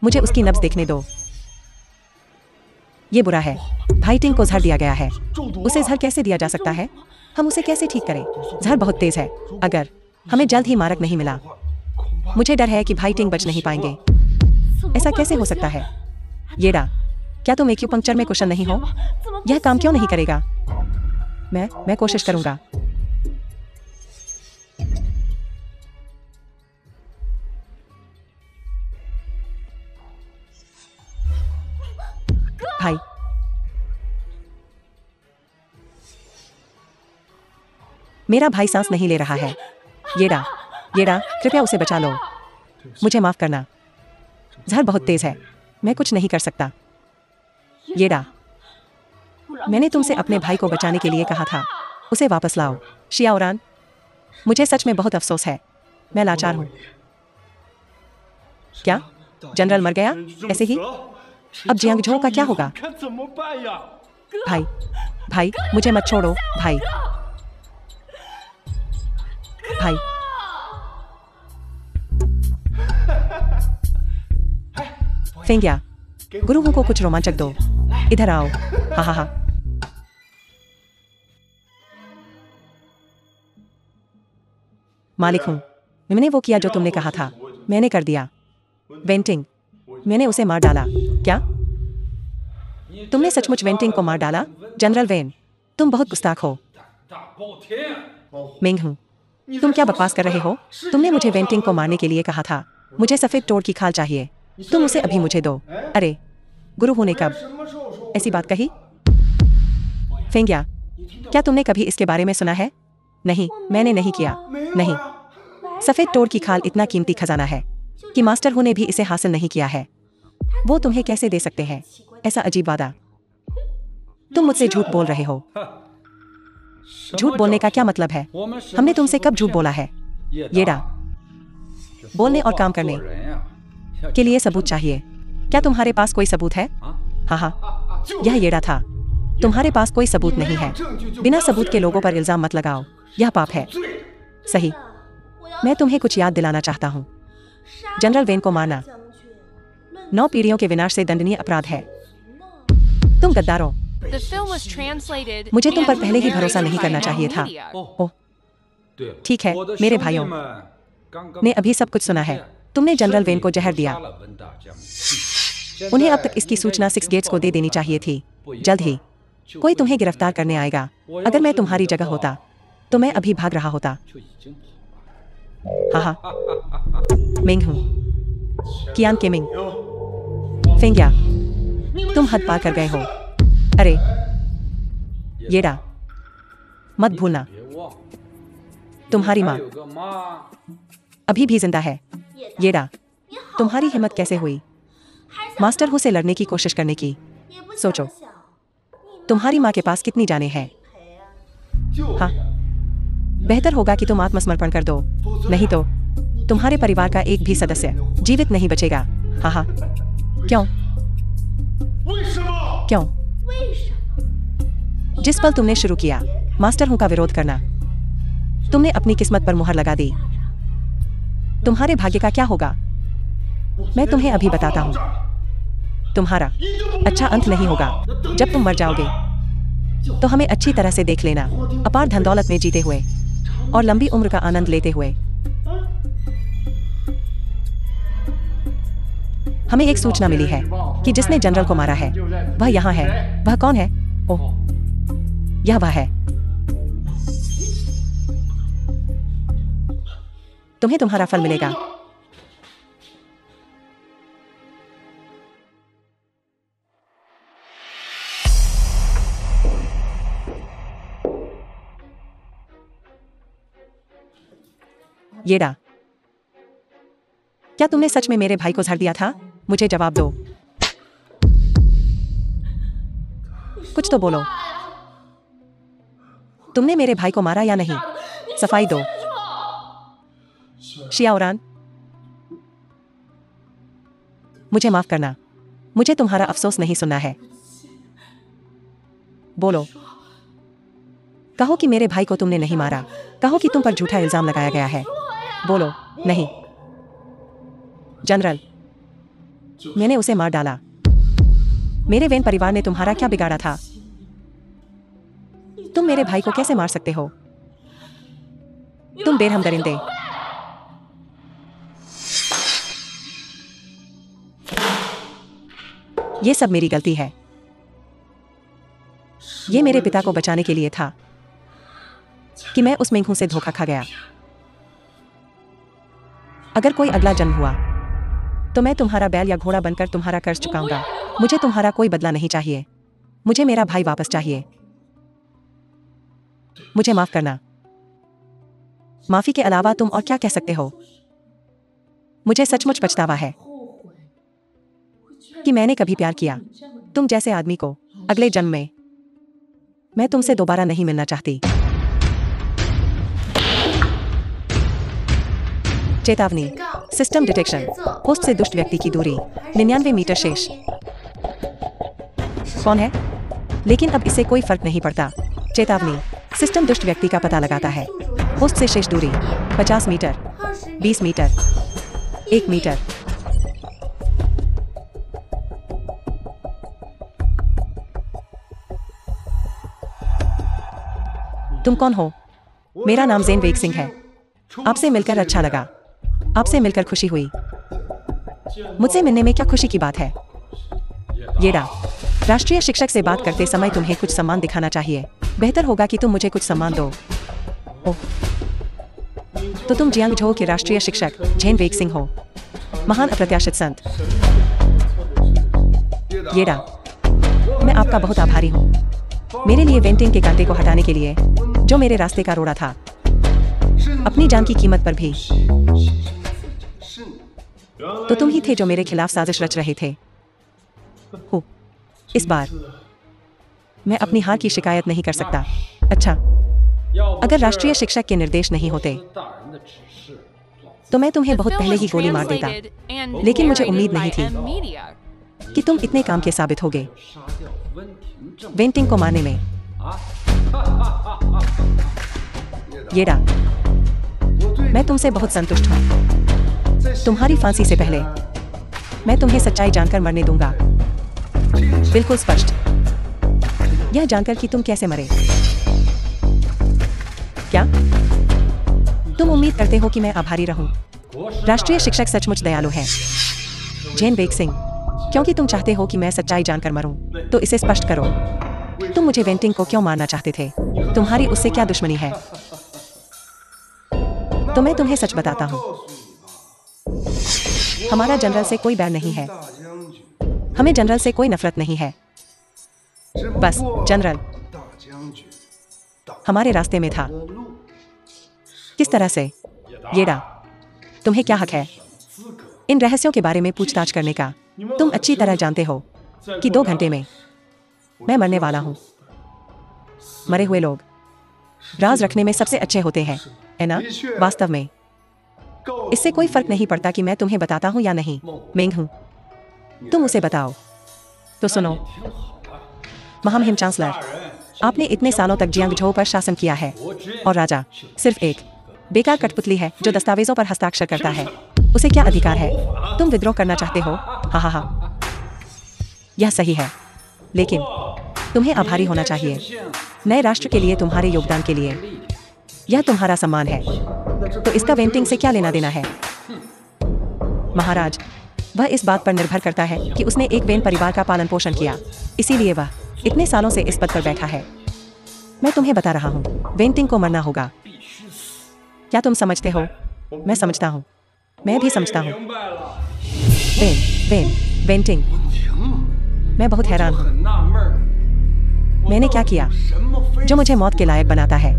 मुझे उसकी नब्ज देखने दो। ये बुरा है। भाई टिंग को जहर दिया गया है। उसे जहर कैसे दिया जा सकता है? हम उसे कैसे ठीक करें? जहर बहुत तेज है। अगर हमें जल्द ही मारक नहीं मिला, मुझे डर है कि भाई टिंग बच नहीं पाएंगे। ऐसा कैसे हो सकता है? येडा, क्या तुम एक्यूपंक्चर में कुशल नहीं हो? यह काम क्यों नहीं करेगा? मैं कोशिश करूंगा। भाई, मेरा भाई सांस नहीं ले रहा है। येडा, येडा, कृपया उसे बचा लो। मुझे माफ करना। जहर बहुत तेज है। मैं कुछ नहीं कर सकता। येडा, मैंने तुमसे अपने भाई को बचाने के लिए कहा था। उसे वापस लाओ। शियाओरान, मुझे सच में बहुत अफसोस है। मैं लाचार हूं। क्या जनरल मर गया? ऐसे ही? अब जियांगझो का क्या होगा? भाई, भाई, मुझे मत छोड़ो। भाई, भाई, फेंगिया, गुरुओं को कुछ रोमांचक दो। इधर आओ। हा हा हा। मालिक हूं। मैंने वो किया जो तुमने कहा था। मैंने कर दिया। वेंटिंग, मैंने उसे मार डाला। क्या तुमने सचमुच वेंटिंग को मार डाला? जनरल वेन, तुम बहुत गुस्ताख हो। मेंग हूं। तुम क्या बकवास कर रहे हो? तुमने मुझे वेंटिंग को मारने के लिए कहा था। मुझे सफेद तोड़ की खाल चाहिए। तुम उसे अभी मुझे दो। अरे, गुरु ने कब ऐसी बात कही? फेंगिया, क्या तुमने कभी इसके बारे में सुना है? नहीं, मैंने नहीं किया। नहीं, सफेद तोड़ की खाल इतना कीमती खजाना है कि मास्टर हु ने भी इसे हासिल नहीं किया है। वो तुम्हें कैसे दे सकते हैं? ऐसा अजीब वादा। तुम मुझसे झूठ बोल रहे हो। झूठ बोलने का क्या मतलब है? हमने तुमसे कब झूठ बोला है? येडा, बोलने और काम करने के लिए सबूत चाहिए। क्या तुम्हारे पास कोई सबूत है? हाँ हाँ, यह येडा था। तुम्हारे पास कोई सबूत नहीं है। बिना सबूत के लोगों पर इल्जाम मत लगाओ। यह पाप है। सही। मैं तुम्हें कुछ याद दिलाना चाहता हूँ। जनरल वेन को मारना 9 पीढ़ियों के विनाश से दंडनीय अपराध है। तुम गद्दारों। मुझे तुम पर पहले ही भरोसा नहीं करना चाहिए था। ओह, ठीक है मेरे भाइयों ने अभी सब कुछ सुना है। तुमने जनरल वेन को जहर दिया। उन्हें अब तक इसकी सूचना 6 गेट्स को दे देनी चाहिए थी। जल्द ही कोई तुम्हें गिरफ्तार करने आएगा। अगर मैं तुम्हारी जगह होता तो मैं अभी भाग रहा होता। हाँ हाँ, मिंग हूँ। कियान केमिंग। फेंगिया, तुम हद पार कर गए हो। अरे, येडा, मत भूलना तुम्हारी माँ अभी भी जिंदा है। येडा, तुम्हारी हिम्मत कैसे हुई मास्टर हु से लड़ने की कोशिश करने की? सोचो, तुम्हारी माँ के पास कितनी जाने हैं। हाँ, बेहतर होगा कि तुम आत्मसमर्पण कर दो, नहीं तो तुम्हारे परिवार का एक भी सदस्य जीवित नहीं बचेगा। हाँ हाँ, क्यों? क्यों? जिस पल तुमने शुरू किया मास्टर हूं का विरोध करना, तुमने अपनी किस्मत पर मुहर लगा दी। तुम्हारे भाग्य का क्या होगा मैं तुम्हें अभी बताता हूं। तुम्हारा अच्छा अंत नहीं होगा। जब तुम मर जाओगे तो हमें अच्छी तरह से देख लेना, अपार धन दौलत में जीते हुए और लंबी उम्र का आनंद लेते हुए। हमें एक सूचना मिली है कि जिसने जनरल को मारा है वह यहाँ है। वह कौन है? ओह, यह वह है। तुम्हें तुम्हारा फल मिलेगा। येडा, क्या तुमने सच में मेरे भाई को झड़ दिया था? मुझे जवाब दो। कुछ तो बोलो। तुमने मेरे भाई को मारा या नहीं? सफाई दो। शियाओरान, मुझे माफ करना, मुझे तुम्हारा अफसोस नहीं सुनना है। बोलो। कहो कि मेरे भाई को तुमने नहीं मारा। कहो कि तुम पर झूठा इल्जाम लगाया गया है। बोलो। नहीं जनरल, मैंने उसे मार डाला। मेरे वेन परिवार ने तुम्हारा क्या बिगाड़ा था? तुम मेरे भाई को कैसे मार सकते हो? तुम बेरहम दरिंदे। ये सब मेरी गलती है। ये मेरे पिता को बचाने के लिए था कि मैं उस मेंढू से धोखा खा गया। अगर कोई अगला जन्म हुआ तो मैं तुम्हारा बैल या घोड़ा बनकर तुम्हारा कर्ज चुकाऊंगा। मुझे तुम्हारा कोई बदला नहीं चाहिए। मुझे मेरा भाई वापस चाहिए। मुझे माफ करना। माफी के अलावा तुम और क्या कह सकते हो? मुझे सचमुच पछतावा है कि मैंने कभी प्यार किया तुम जैसे आदमी को। अगले जन्म में मैं तुमसे दोबारा नहीं मिलना चाहती। चेतावनी, सिस्टम डिटेक्शन, होस्ट से दुष्ट व्यक्ति की दूरी 99 मीटर शेष। कौन है? लेकिन अब इससे कोई फर्क नहीं पड़ता। चेतावनी, सिस्टम दुष्ट व्यक्ति का पता लगाता है। होस्ट से शेष दूरी 50 मीटर, 20 मीटर, 1 मीटर। तुम कौन हो? मेरा नाम ज़ेन वेग सिंह है। आपसे मिलकर अच्छा लगा। आपसे मिलकर खुशी हुई। मुझसे मिलने में क्या खुशी की बात है? येडा, राष्ट्रीय शिक्षक से बात करते समय तुम्हें कुछ सम्मान दिखाना चाहिए। बेहतर होगा कि तुम मुझे कुछ सम्मान दो। ओह, तो तुम जियांगझोउ के राष्ट्रीय शिक्षक झेन वेग सिंह हो। महान अप्रत्याशित संत। येडा, मैं आपका बहुत आभारी हूँ मेरे लिए वेंटिंग के कांटे को हटाने के लिए जो मेरे रास्ते का रोड़ा था, अपनी जान की कीमत पर भी। तो तुम ही थे जो मेरे खिलाफ साजिश रच रहे थे। हो, इस बार मैं अपनी हार की शिकायत नहीं कर सकता। अच्छा, अगर राष्ट्रीय शिक्षक के निर्देश नहीं होते तो मैं तुम्हें बहुत पहले ही गोली मार देता। लेकिन मुझे उम्मीद नहीं थी कि तुम इतने काम के साबित होगे वेंटिंग को मारने में। येडा, मैं तुमसे बहुत संतुष्ट हूँ। तुम्हारी फांसी से पहले मैं तुम्हें सच्चाई जानकर मरने दूंगा। बिल्कुल स्पष्ट, यह जानकर कि तुम कैसे मरे। क्या तुम उम्मीद करते हो कि मैं आभारी रहूं? राष्ट्रीय शिक्षक सचमुच दयालु है झेन वेग सिंह, क्योंकि तुम चाहते हो कि मैं सच्चाई जानकर मरूं। तो इसे स्पष्ट करो, तुम मुझे वेंटिंग को क्यों मारना चाहते थे? तुम्हारी उससे क्या दुश्मनी है? तो मैं तुम्हें सच बताता हूं, हमारा जनरल से कोई बैर नहीं है। हमें जनरल से कोई नफरत नहीं है। बस जनरल हमारे रास्ते में था। किस तरह से? येडा, तुम्हें क्या हक है इन रहस्यों के बारे में पूछताछ करने का? तुम अच्छी तरह जानते हो कि 2 घंटे में मैं मरने वाला हूं। मरे हुए लोग राज रखने में सबसे अच्छे होते हैं, है ना? वास्तव में इससे कोई फर्क नहीं पड़ता कि मैं तुम्हें बताता हूं या नहीं। मेंग हूं, तुम उसे बताओ। तो सुनो, महामहिम चांसलर, आपने इतने सालों तक जियांगझोउ पर शासन किया है और राजा सिर्फ एक बेकार कठपुतली है जो दस्तावेजों पर हस्ताक्षर करता है। उसे क्या अधिकार है? तुम विद्रोह करना चाहते हो? हा हा हा, यह सही है, लेकिन तुम्हें आभारी होना चाहिए नए राष्ट्र के लिए तुम्हारे योगदान के लिए। यह तुम्हारा सम्मान है, तो इसका वेंटिंग से क्या लेना देना है? महाराज, वह इस बात पर निर्भर करता है कि उसने एक वेन परिवार का पालन पोषण किया, इसीलिए वह इतने सालों से इस पद पर बैठा है। मैं तुम्हें बता रहा हूँ, वेंटिंग को मरना होगा। क्या तुम समझते हो? मैं समझता हूँ, मैं भी समझता हूँ। वेंटिंग, मैं बहुत हैरान हूँ। मैंने क्या किया जो मुझे मौत के लायक बनाता है?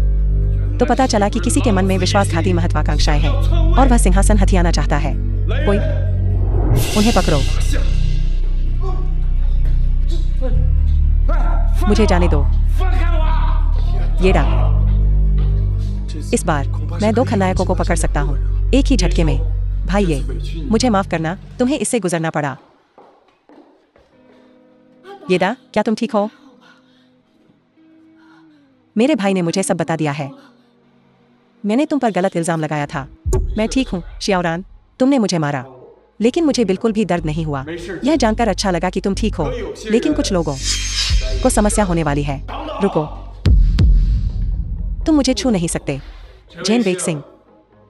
तो पता चला कि किसी के मन में विश्वासघाती महत्वाकांक्षाएं हैं और वह सिंहासन हथियाना चाहता है। कोई उन्हें पकड़ो। मुझे जाने दो। येडा, इस बार मैं 2 खलनायकों को पकड़ सकता हूँ एक ही झटके में। भाई ये मुझे माफ करना, तुम्हें इससे गुजरना पड़ा। येडा, क्या तुम ठीक हो? मेरे भाई ने मुझे सब बता दिया है। मैंने तुम पर गलत इल्जाम लगाया था। मैं ठीक हूँ शियाओरान, तुमने मुझे मारा लेकिन मुझे बिल्कुल भी दर्द नहीं हुआ। यह जानकर अच्छा लगा कि तुम ठीक हो, लेकिन कुछ लोगों को समस्या होने वाली है। रुको, तुम मुझे छू नहीं सकते। जेन वेइक सिंह,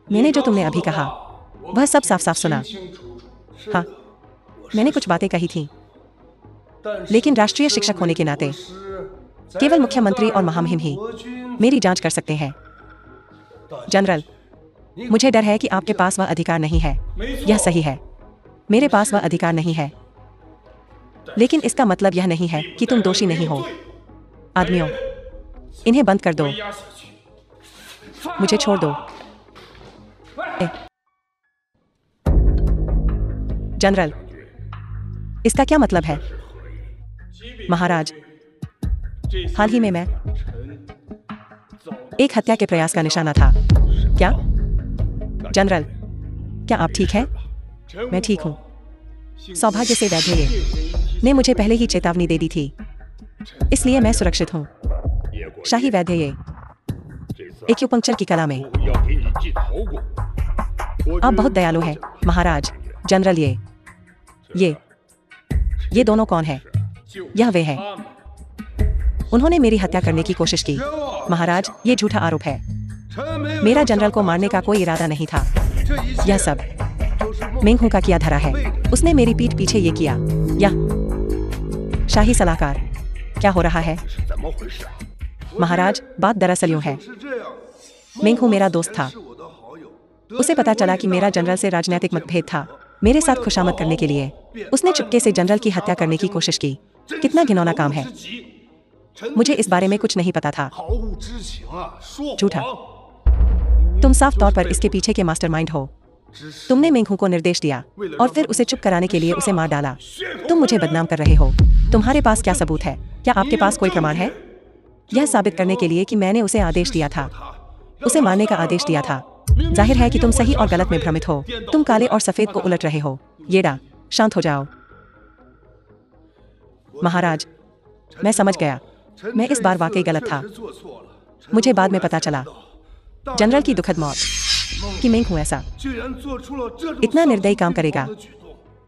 मैंने जो तुमने अभी कहा वह सब साफ साफ सुना। हाँ, मैंने कुछ बातें कही थी, लेकिन राष्ट्रीय शिक्षक होने के नाते केवल मुख्यमंत्री और महामहिम ही मेरी जांच कर सकते हैं। जनरल, मुझे डर है कि आपके पास वह अधिकार नहीं है। यह सही है, मेरे पास वह अधिकार नहीं है, लेकिन इसका मतलब यह नहीं है कि तुम दोषी नहीं हो। आदमियों, इन्हें बंद कर दो। मुझे छोड़ दो। जनरल, इसका क्या मतलब है? महाराज, हाल ही में मैं एक हत्या के प्रयास का निशाना था। क्या? जनरल, क्या आप ठीक हैं? मैं ठीक हूं। सौभाग्य से वैद्य ने मुझे पहले ही चेतावनी दे दी थी, इसलिए मैं सुरक्षित हूं। शाही वैद्य एक्यूपंक्चर की कला में आप बहुत दयालु हैं महाराज। जनरल, ये दोनों कौन है? यह वे हैं। उन्होंने मेरी हत्या करने की कोशिश की। महाराज, ये झूठा आरोप है। मेरा जनरल को मारने का कोई इरादा नहीं था। यह सब मेंगहू का किया धरा है। उसने मेरी पीठ पीछे ये किया। यह शाही सलाहकार, क्या हो रहा है? महाराज, बात दरअसल यूं है। मेंगहू मेरा दोस्त था। उसे पता चला कि मेरा जनरल से राजनीतिक मतभेद था। मेरे साथ खुशामद करने के लिए उसने चुपके से जनरल की हत्या करने की कोशिश की। कितना घिनौना काम है। मुझे इस बारे में कुछ नहीं पता था। झूठा। तुम साफ तौर पर इसके पीछे के मास्टरमाइंड हो। तुमने मेंगहू को निर्देश दिया और फिर उसे चुप कराने के लिए उसे मार डाला। तुम मुझे बदनाम कर रहे हो। तुम्हारे पास क्या सबूत है? क्या आपके पास कोई प्रमाण है यह साबित करने के लिए कि मैंने उसे आदेश दिया था, उसे मारने का आदेश दिया था? जाहिर है कि तुम सही और गलत में भ्रमित हो। तुम काले और सफेद को उलट रहे हो। येडा, शांत हो जाओ। महाराज, मैं समझ गया। मैं इस बार वाकई गलत था। मुझे बाद में पता चला जनरल की दुखद मौत कि मेंगहू ऐसा इतना निर्दयी काम करेगा।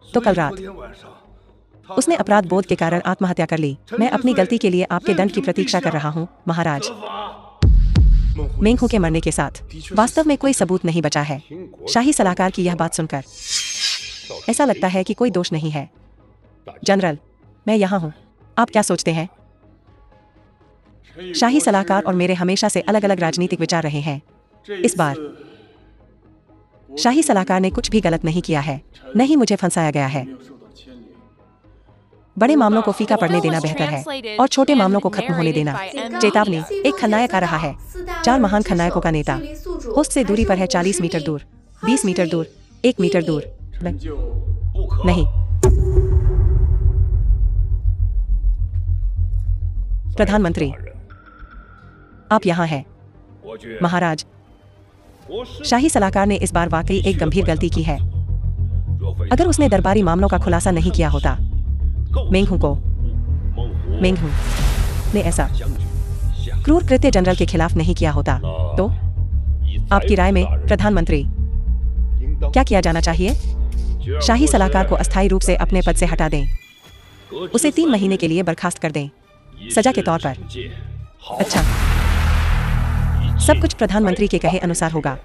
तो कल रात उसने अपराध बोध के कारण आत्महत्या कर ली। मैं अपनी गलती के लिए आपके दंड की प्रतीक्षा कर रहा हूँ महाराज। मेंगहू के मरने के साथ वास्तव में कोई सबूत नहीं बचा है। शाही सलाहकार की यह बात सुनकर ऐसा लगता है कि कोई दोष नहीं है। जनरल, मैं यहाँ हूँ। आप क्या सोचते हैं? शाही सलाहकार और मेरे हमेशा से अलग अलग राजनीतिक विचार रहे हैं। इस बार शाही सलाहकार ने कुछ भी गलत नहीं किया है, न ही मुझे फंसाया गया है। बड़े मामलों को फीका पड़ने देना बेहतर है और छोटे मामलों को खत्म होने देना। चेतावनी, एक खलनायक आ रहा है। 4 महान खलनायकों का नेता होस्ट से दूरी पर है। 40 मीटर दूर, 20 मीटर दूर, 1 मीटर दूर। नहीं। प्रधानमंत्री, आप यहाँ हैं। महाराज, शाही सलाहकार ने इस बार वाकई एक गंभीर गलती की है। अगर उसने दरबारी मामलों का खुलासा नहीं किया होता, मेंगहू ने ऐसा क्रूर कृत्य जनरल के खिलाफ नहीं किया होता, तो आपकी राय में प्रधानमंत्री क्या किया जाना चाहिए? शाही सलाहकार को अस्थायी रूप से अपने पद से हटा दें। उसे 3 महीने के लिए बर्खास्त कर दें, सजा के तौर पर। अच्छा, सब कुछ प्रधानमंत्री के कहे अनुसार होगा।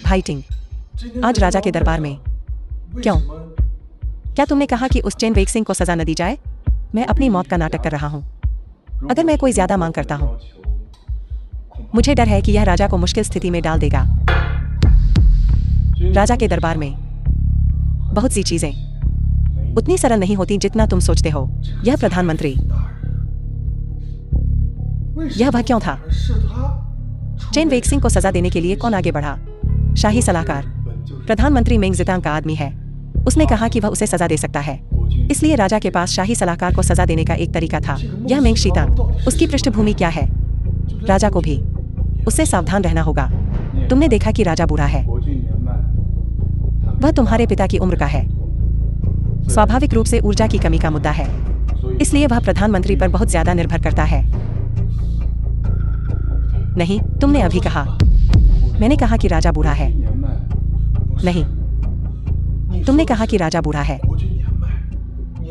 भाई टिंग, आज राजा के दरबार में क्यों? क्या तुमने कहा कि उस चेन वेइक सिंह को सजा न दी जाए? मैं अपनी मौत का नाटक कर रहा हूं। अगर मैं कोई ज्यादा मांग करता हूं, मुझे डर है कि यह राजा को मुश्किल स्थिति में डाल देगा। राजा के दरबार में बहुत सी चीजें उतनी सरल नहीं होती जितना तुम सोचते हो। यह प्रधानमंत्री यह वह क्यों था? चेन वेइक्सिंग को सजा देने के लिए कौन आगे बढ़ा? शाही सलाहकार प्रधानमंत्री मेंग जितांग का आदमी है। उसने कहा कि वह उसे सजा दे सकता है, इसलिए राजा के पास शाही सलाहकार को सजा देने का एक तरीका था। यह मेंग शीतांग। उसकी पृष्ठभूमि क्या है? राजा को भी उससे सावधान रहना होगा। तुमने देखा कि राजा बुरा है। वह तुम्हारे पिता की उम्र का है। स्वाभाविक रूप से ऊर्जा की कमी का मुद्दा है, इसलिए वह प्रधानमंत्री पर बहुत ज्यादा निर्भर करता है। नहीं, तुमने अभी कहा। मैंने कहा कि राजा बूढ़ा है। नहीं, तुमने कहा कि राजा बूढ़ा है।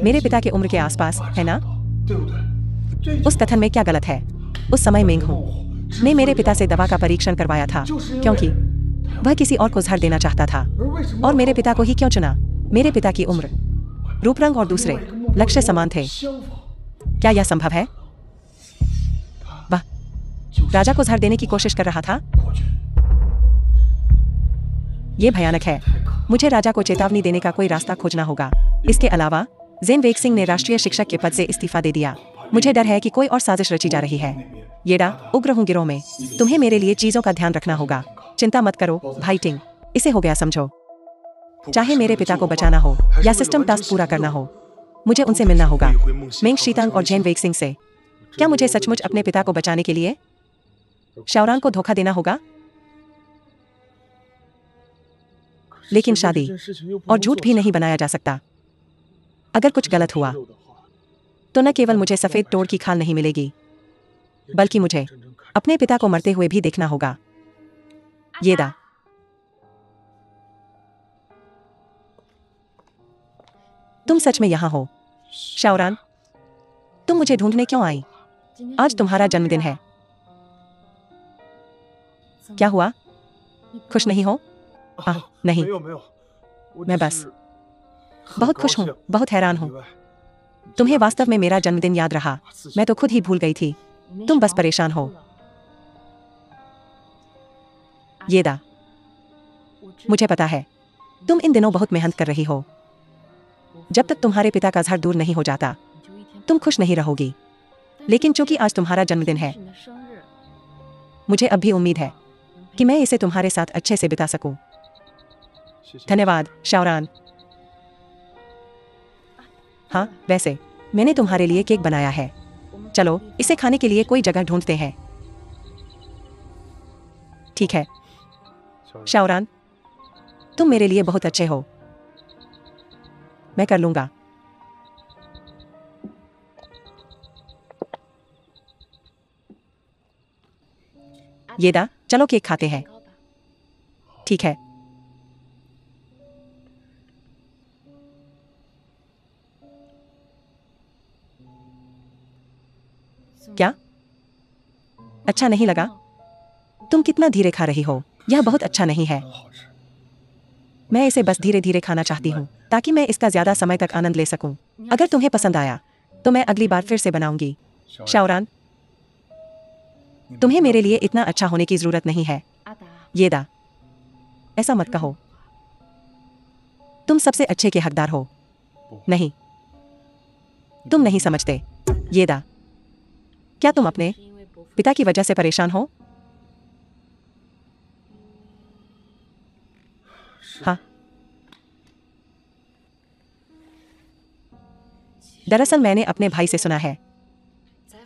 मेरे पिता के उम्र के आसपास, है ना? उस कथन में क्या गलत है? उस समय मेंग हूं ने मेरे पिता से दवा का परीक्षण करवाया था, क्योंकि वह किसी और को जहर देना चाहता था। और मेरे पिता को ही क्यों चुना? मेरे पिता की उम्र, रूप रंग और दूसरे लक्ष्य समान थे। क्या यह संभव है? वह राजा को जहर देने की कोशिश कर रहा था। यह भयानक है। मुझे राजा को चेतावनी देने का कोई रास्ता खोजना होगा। इसके अलावा जेन वेइक्सिंग ने राष्ट्रीय शिक्षक के पद से इस्तीफा दे दिया। मुझे डर है कि कोई और साजिश रची जा रही है। येडा, उग्र हूं गिरोह में। तुम्हें मेरे लिए चीजों का ध्यान रखना होगा। चिंता मत करो भाई टिंग, इसे हो गया समझो। चाहे मेरे पिता को बचाना हो या सिस्टम टास्क पूरा करना हो, मुझे उनसे मिलना होगा। मेंग शीतांग और जेन वेइक्सिंग से। क्या मुझे सचमुच अपने पिता को बचाने के लिए शाओरान को धोखा देना होगा? लेकिन शादी और झूठ भी नहीं बनाया जा सकता। अगर कुछ गलत हुआ तो न केवल मुझे सफेद तोड़ की खाल नहीं मिलेगी, बल्कि मुझे अपने पिता को मरते हुए भी देखना होगा। येदा, तुम सच में यहाँ हो? शाओरान, तुम मुझे ढूंढने क्यों आई? आज तुम्हारा जन्मदिन है। क्या हुआ? खुश नहीं हो? नहीं, मैं बस बहुत खुश हूँ, बहुत हैरान हूँ। तुम्हें वास्तव में मेरा जन्मदिन याद रहा? मैं तो खुद ही भूल गई थी। तुम बस परेशान हो। येदा, मुझे पता है तुम इन दिनों बहुत मेहनत कर रही हो। जब तक तुम्हारे पिता का जहर दूर नहीं हो जाता, तुम खुश नहीं रहोगी। लेकिन चूंकि आज तुम्हारा जन्मदिन है, मुझे अब भी उम्मीद है कि मैं इसे तुम्हारे साथ अच्छे से बिता सकूं। धन्यवाद शाओरान। हाँ, वैसे मैंने तुम्हारे लिए केक बनाया है। चलो इसे खाने के लिए कोई जगह ढूंढते हैं। ठीक है शाओरान, तुम मेरे लिए बहुत अच्छे हो। मैं कर लूंगा। येदा, चलो केक खाते हैं। ठीक है। क्या? अच्छा नहीं लगा? तुम कितना धीरे खा रही हो। यह बहुत अच्छा नहीं है। मैं इसे बस धीरे धीरे खाना चाहती हूँ ताकि मैं इसका ज्यादा समय तक आनंद ले सकूं। अगर तुम्हें पसंद आया तो मैं अगली बार फिर से बनाऊंगी। शाओरान, तुम्हें मेरे लिए इतना अच्छा होने की जरूरत नहीं है। येदा, ऐसा मत कहो। तुम सबसे अच्छे के हकदार हो। नहीं, तुम नहीं समझते। येदा, क्या तुम अपने पिता की वजह से परेशान हो? हाँ। दरअसल मैंने अपने भाई से सुना है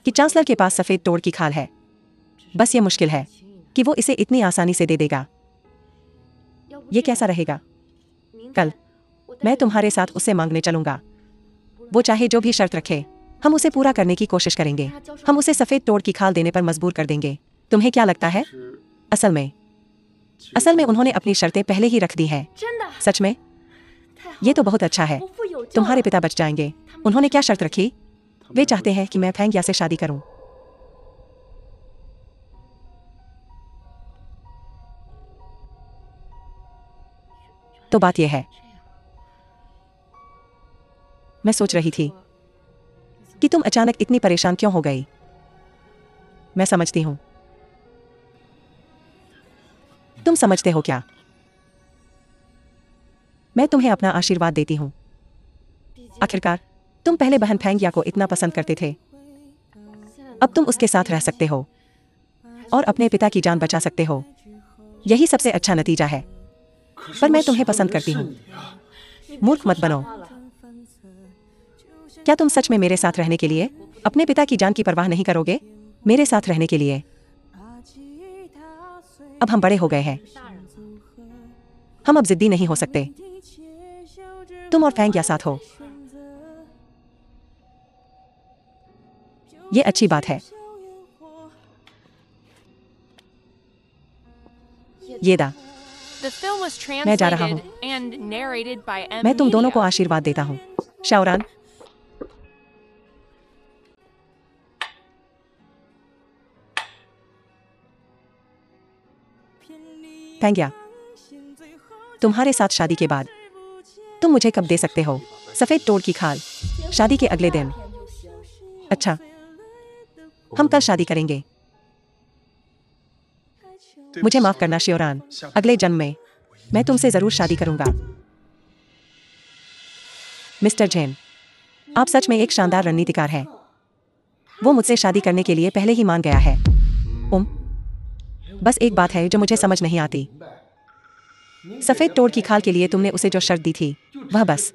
कि चांसलर के पास सफेद तोड़ की खाल है। बस ये मुश्किल है कि वो इसे इतनी आसानी से दे देगा। ये कैसा रहेगा? कल मैं तुम्हारे साथ उससे मांगने चलूंगा। वो चाहे जो भी शर्त रखे, हम उसे पूरा करने की कोशिश करेंगे। हम उसे सफेद तोड़ की खाल देने पर मजबूर कर देंगे। तुम्हें क्या लगता है? असल में उन्होंने अपनी शर्तें पहले ही रख दी हैं। सच में? ये तो बहुत अच्छा है। तुम्हारे पिता बच जाएंगे। उन्होंने क्या शर्त रखी? वे चाहते हैं कि मैं फेंग या से शादी करूं। तो बात यह है, मैं सोच रही थी कि तुम अचानक इतनी परेशान क्यों हो गई। मैं समझती हूं। तुम समझते हो क्या? मैं तुम्हें अपना आशीर्वाद देती हूं। आखिरकार तुम पहले बहन फेंगिया को इतना पसंद करते थे। अब तुम उसके साथ रह सकते हो और अपने पिता की जान बचा सकते हो। यही सबसे अच्छा नतीजा है। पर मैं तुम्हें पसंद करती हूँ। मूर्ख मत बनो। क्या तुम सच में मेरे साथ रहने के लिए अपने पिता की जान की परवाह नहीं करोगे? मेरे साथ रहने के लिए? अब हम बड़े हो गए हैं। हम अब जिद्दी नहीं हो सकते। तुम और फैंग या साथ हो। ये अच्छी बात है। येदा, मैं जा रहा हूँ। मैं तुम दोनों को आशीर्वाद देता हूँ। शाओरान, फैंग्या, तुम्हारे साथ शादी के बाद तुम मुझे कब दे सकते हो? सफेद तोड़ की खाल। शादी के अगले दिन। अच्छा, हम कल शादी करेंगे। मुझे माफ करना श्योरान। अगले जन्म में मैं तुमसे जरूर शादी करूंगा। मिस्टर जैन, आप सच में एक शानदार रणनीतिकार हैं। वो मुझसे शादी करने के लिए पहले ही मान गया है। बस एक बात है जो मुझे समझ नहीं आती। सफेद तोड़ की खाल के लिए तुमने उसे जो शर्त दी थी वह बस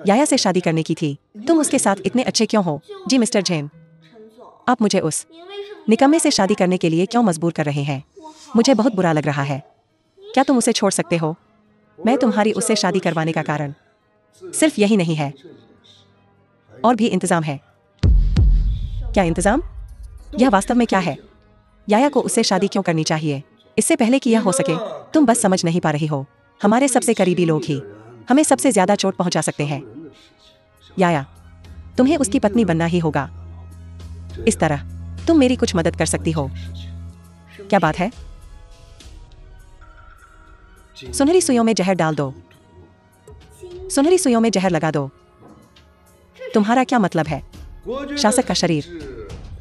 याया से शादी करने की थी। तुम उसके साथ इतने अच्छे क्यों हो? जी मिस्टर जैन, आप मुझे उस निकम्मे से शादी करने के लिए क्यों मजबूर कर रहे हैं? मुझे बहुत बुरा लग रहा है। क्या तुम उसे छोड़ सकते हो? मैं तुम्हारी उससे शादी करवाने का कारण सिर्फ यही नहीं है, और भी इंतजाम है। क्या इंतजाम? यह वास्तव में क्या है? याया को उससे शादी क्यों करनी चाहिए इससे पहले कि यह हो सके? तुम बस समझ नहीं पा रही हो। हमारे सबसे करीबी लोग ही हमें सबसे ज्यादा चोट पहुंचा सकते हैं। याया, तुम्हें उसकी पत्नी बनना ही होगा। इस तरह तुम मेरी कुछ मदद कर सकती हो। क्या बात है? सुनहरी सुइयों में जहर डाल दो। सुनहरी सुइयों में जहर लगा दो। तुम्हारा क्या मतलब है? शासक का शरीर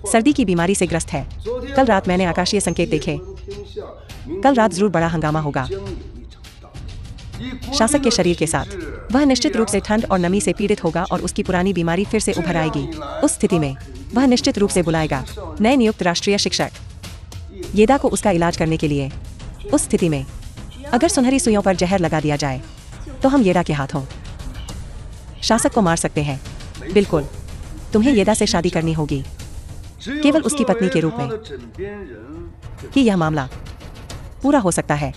सर्दी की बीमारी से ग्रस्त है। कल रात मैंने आकाशीय संकेत देखे। कल रात जरूर बड़ा हंगामा होगा। शासक के शरीर के साथ वह निश्चित रूप से ठंड और नमी से पीड़ित होगा और उसकी पुरानी बीमारी फिर से उभर आएगी। उस स्थिति में वह निश्चित रूप से बुलाएगा नए नियुक्त राष्ट्रीय शिक्षक येदा को उसका इलाज करने के लिए। उस स्थिति में अगर सुनहरी सुइयों पर जहर लगा दिया जाए तो हम येदा के हाथों शासक को मार सकते हैं। बिल्कुल, तुम्हें येदा से शादी करनी होगी, केवल उसकी पत्नी के रूप में कि यह मामला पूरा हो सकता है।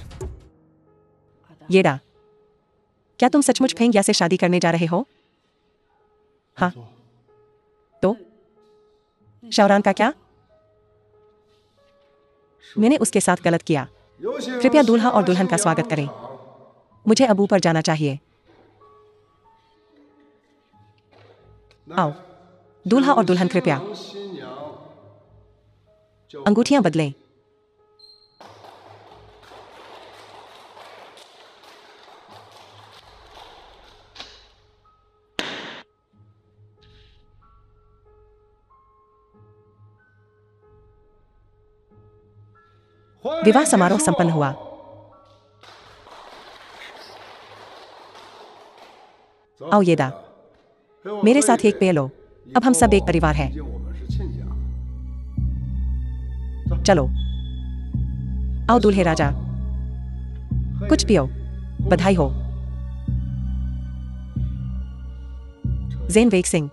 येदा, क्या तुम सचमुच फेंग्या से शादी करने जा रहे हो? हाँ। तो शाओरान का क्या? मैंने उसके साथ गलत किया। कृपया दूल्हा और दुल्हन का स्वागत करें। मुझे अब ऊपर जाना चाहिए। आओ, दूल्हा और दुल्हन कृपया अंगूठियां बदलें। विवाह समारोह संपन्न हुआ। आओ येदा, मेरे साथ एक पेय लो। अब हम सब एक परिवार हैं। चलो, आओ दूल्हे राजा, कुछ पियो। बधाई हो। ज़ेन वेग सिंह,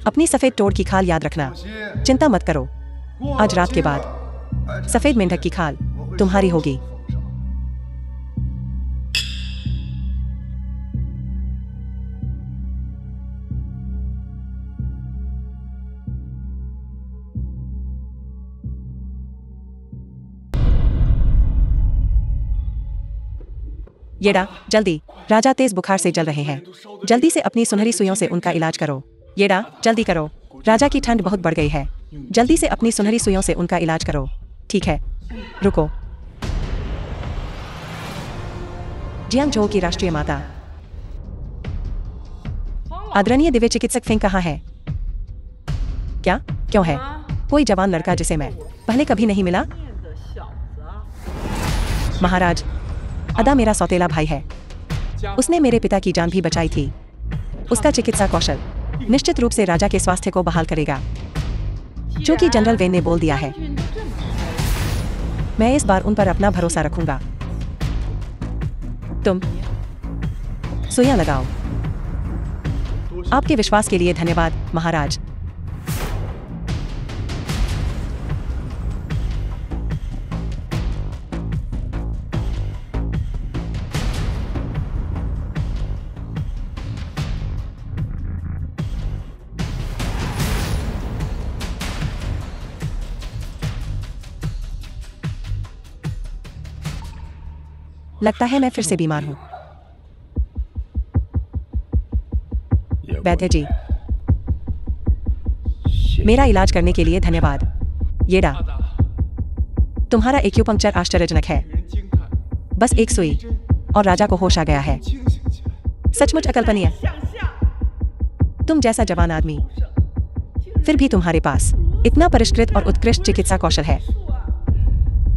अपनी सफेद तोड़ की खाल याद रखना। चिंता मत करो, आज रात के बाद सफेद मेंढक की खाल तुम्हारी होगी। येडा, जल्दी। राजा तेज बुखार से जल रहे हैं। जल्दी से अपनी सुनहरी सुइयों से उनका इलाज करो। येडा, जल्दी करो। राजा की ठंड बहुत बढ़ गई है। जल्दी से अपनी सुनहरी सुइयों से उनका इलाज करो। ठीक है, रुको। जियांगझोउ की राष्ट्रीय माता आदरणीय दिव्य चिकित्सक फेंग कहाँ है? क्या? क्यों है? कोई जवान लड़का जिसे मैं पहले कभी नहीं मिला? महाराज, अदा मेरा सौतेला भाई है। उसने मेरे पिता की जान भी बचाई थी। उसका चिकित्सा कौशल निश्चित रूप से राजा के स्वास्थ्य को बहाल करेगा। चूंकि जनरल वेन ने बोल दिया है, मैं इस बार उन पर अपना भरोसा रखूंगा। तुम सुइयां लगाओ। आपके विश्वास के लिए धन्यवाद, महाराज। लगता है मैं फिर से बीमार हूं। वैद्य जी, मेरा इलाज करने के लिए धन्यवाद। येडा, तुम्हारा एक्यूपंक्चर आश्चर्यजनक है। बस एक सुई और राजा को होश आ गया है। सचमुच अकल्पनीय। तुम जैसा जवान आदमी, फिर भी तुम्हारे पास इतना परिष्कृत और उत्कृष्ट चिकित्सा कौशल है।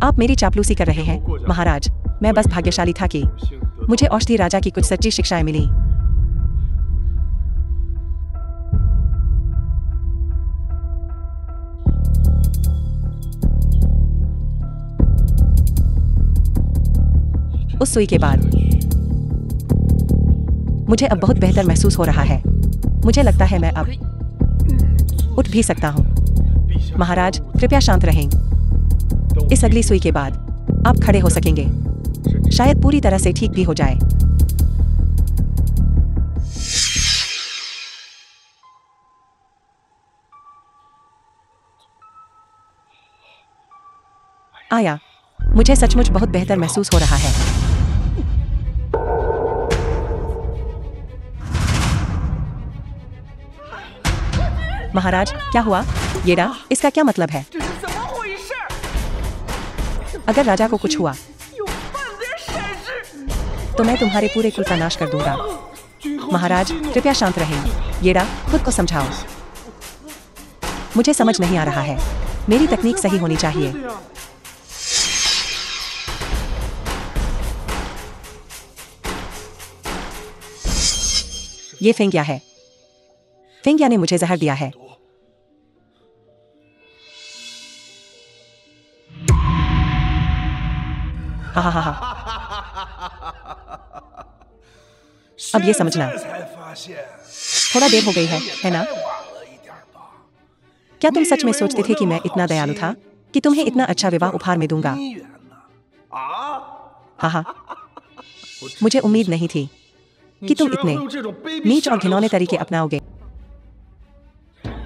आप मेरी चापलूसी कर रहे हैं, महाराज। मैं बस भाग्यशाली था कि मुझे औषधि राजा की कुछ सच्ची शिक्षाएं मिली। उस सुई के बाद मुझे अब बहुत बेहतर महसूस हो रहा है। मुझे लगता है मैं अब उठ भी सकता हूं। महाराज, कृपया शांत रहें। इस अगली सुई के बाद आप खड़े हो सकेंगे। शायद पूरी तरह से ठीक भी हो जाए। आया, मुझे सचमुच बहुत बेहतर महसूस हो रहा है। महाराज, क्या हुआ? येडा, इसका क्या मतलब है? अगर राजा को कुछ हुआ तो मैं तुम्हारे पूरे कुल का नाश कर दूंगा। महाराज, कृपया शांत रहें। येडा, खुद को समझाओ। मुझे समझ नहीं आ रहा है। मेरी तकनीक सही होनी चाहिए। ये फेंगिया है। फेंगिया ने मुझे जहर दिया है। हा हा हा हा। अब ये समझना थोड़ा देर हो गई है ना? क्या तुम सच में सोचते थे कि मैं इतना दयालु था कि तुम्हें इतना अच्छा विवाह उपहार में दूंगा? हाँ हाँ, मुझे उम्मीद नहीं थी कि तुम इतने नीच और घिनौने तरीके अपनाओगे।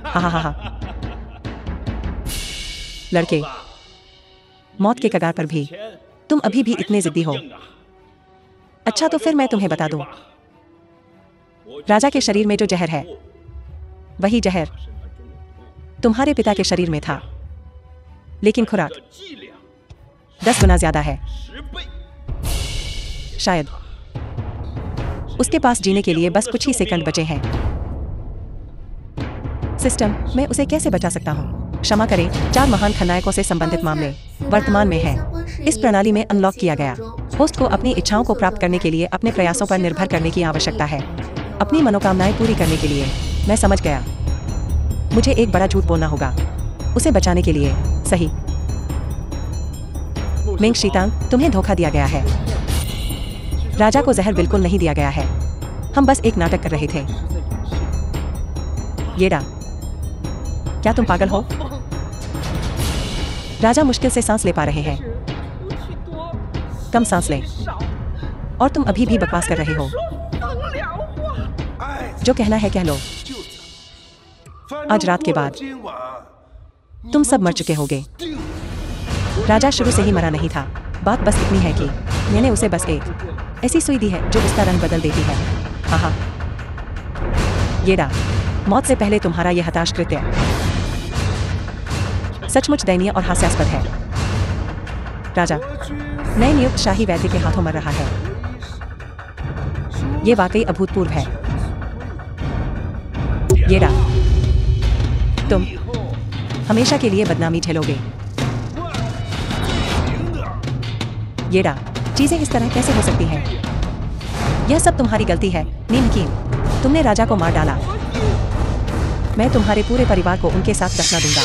हाँ हाँ हाँ हाँ। लड़के, मौत के कगार पर भी तुम अभी भी इतने जिद्दी हो। अच्छा, तो फिर मैं तुम्हें बता दूं, राजा के शरीर में जो जहर है, वही जहर तुम्हारे पिता के शरीर में था, लेकिन खुराक 10 गुना ज्यादा है। शायद उसके पास जीने के लिए बस कुछ ही सेकंड बचे हैं। सिस्टम, मैं उसे कैसे बचा सकता हूँ? क्षमा करें, 4 महान खलनायकों से संबंधित मामले वर्तमान में हैं। इस प्रणाली में अनलॉक किया गया। होस्ट को अपनी इच्छाओं को प्राप्त करने के लिए अपने प्रयासों पर निर्भर करने की आवश्यकता है। अपनी मनोकामनाएं पूरी करने के लिए। मैं समझ गया। मुझे एक बड़ा झूठ बोलना होगा उसे बचाने के लिए। सही। मेंग शीतांग, तुम्हें धोखा दिया गया है। राजा को जहर बिल्कुल नहीं दिया गया है। हम बस एक नाटक कर रहे थे। येडा, क्या तुम पागल हो? राजा मुश्किल से सांस ले पा रहे हैं। कम सांस लें। और तुम अभी भी बकवास कर रहे हो। जो कहना है कह लो। आज रात के बाद तुम सब मर चुके होगे। राजा शुरू से ही मरा नहीं था। बात बस इतनी है कि मैंने उसे बस एक ऐसी सुई दी है जो उसका रंग बदल देती है। हाँ हाँ। येडा, मौत से पहले तुम्हारा यह हताश कृत्य सचमुच दयनीय और हास्यास्पद है। राजा नए नियुक्त शाही वैद्य के हाथों मर रहा है। ये वाकई अभूतपूर्व है। येडा, तुम हमेशा के लिए बदनामी झेलोगे। येडा, चीजें इस तरह कैसे हो सकती हैं? यह सब तुम्हारी गलती है, नीमकीन। तुमने राजा को मार डाला। मैं तुम्हारे पूरे परिवार को उनके साथ दफना दूंगा।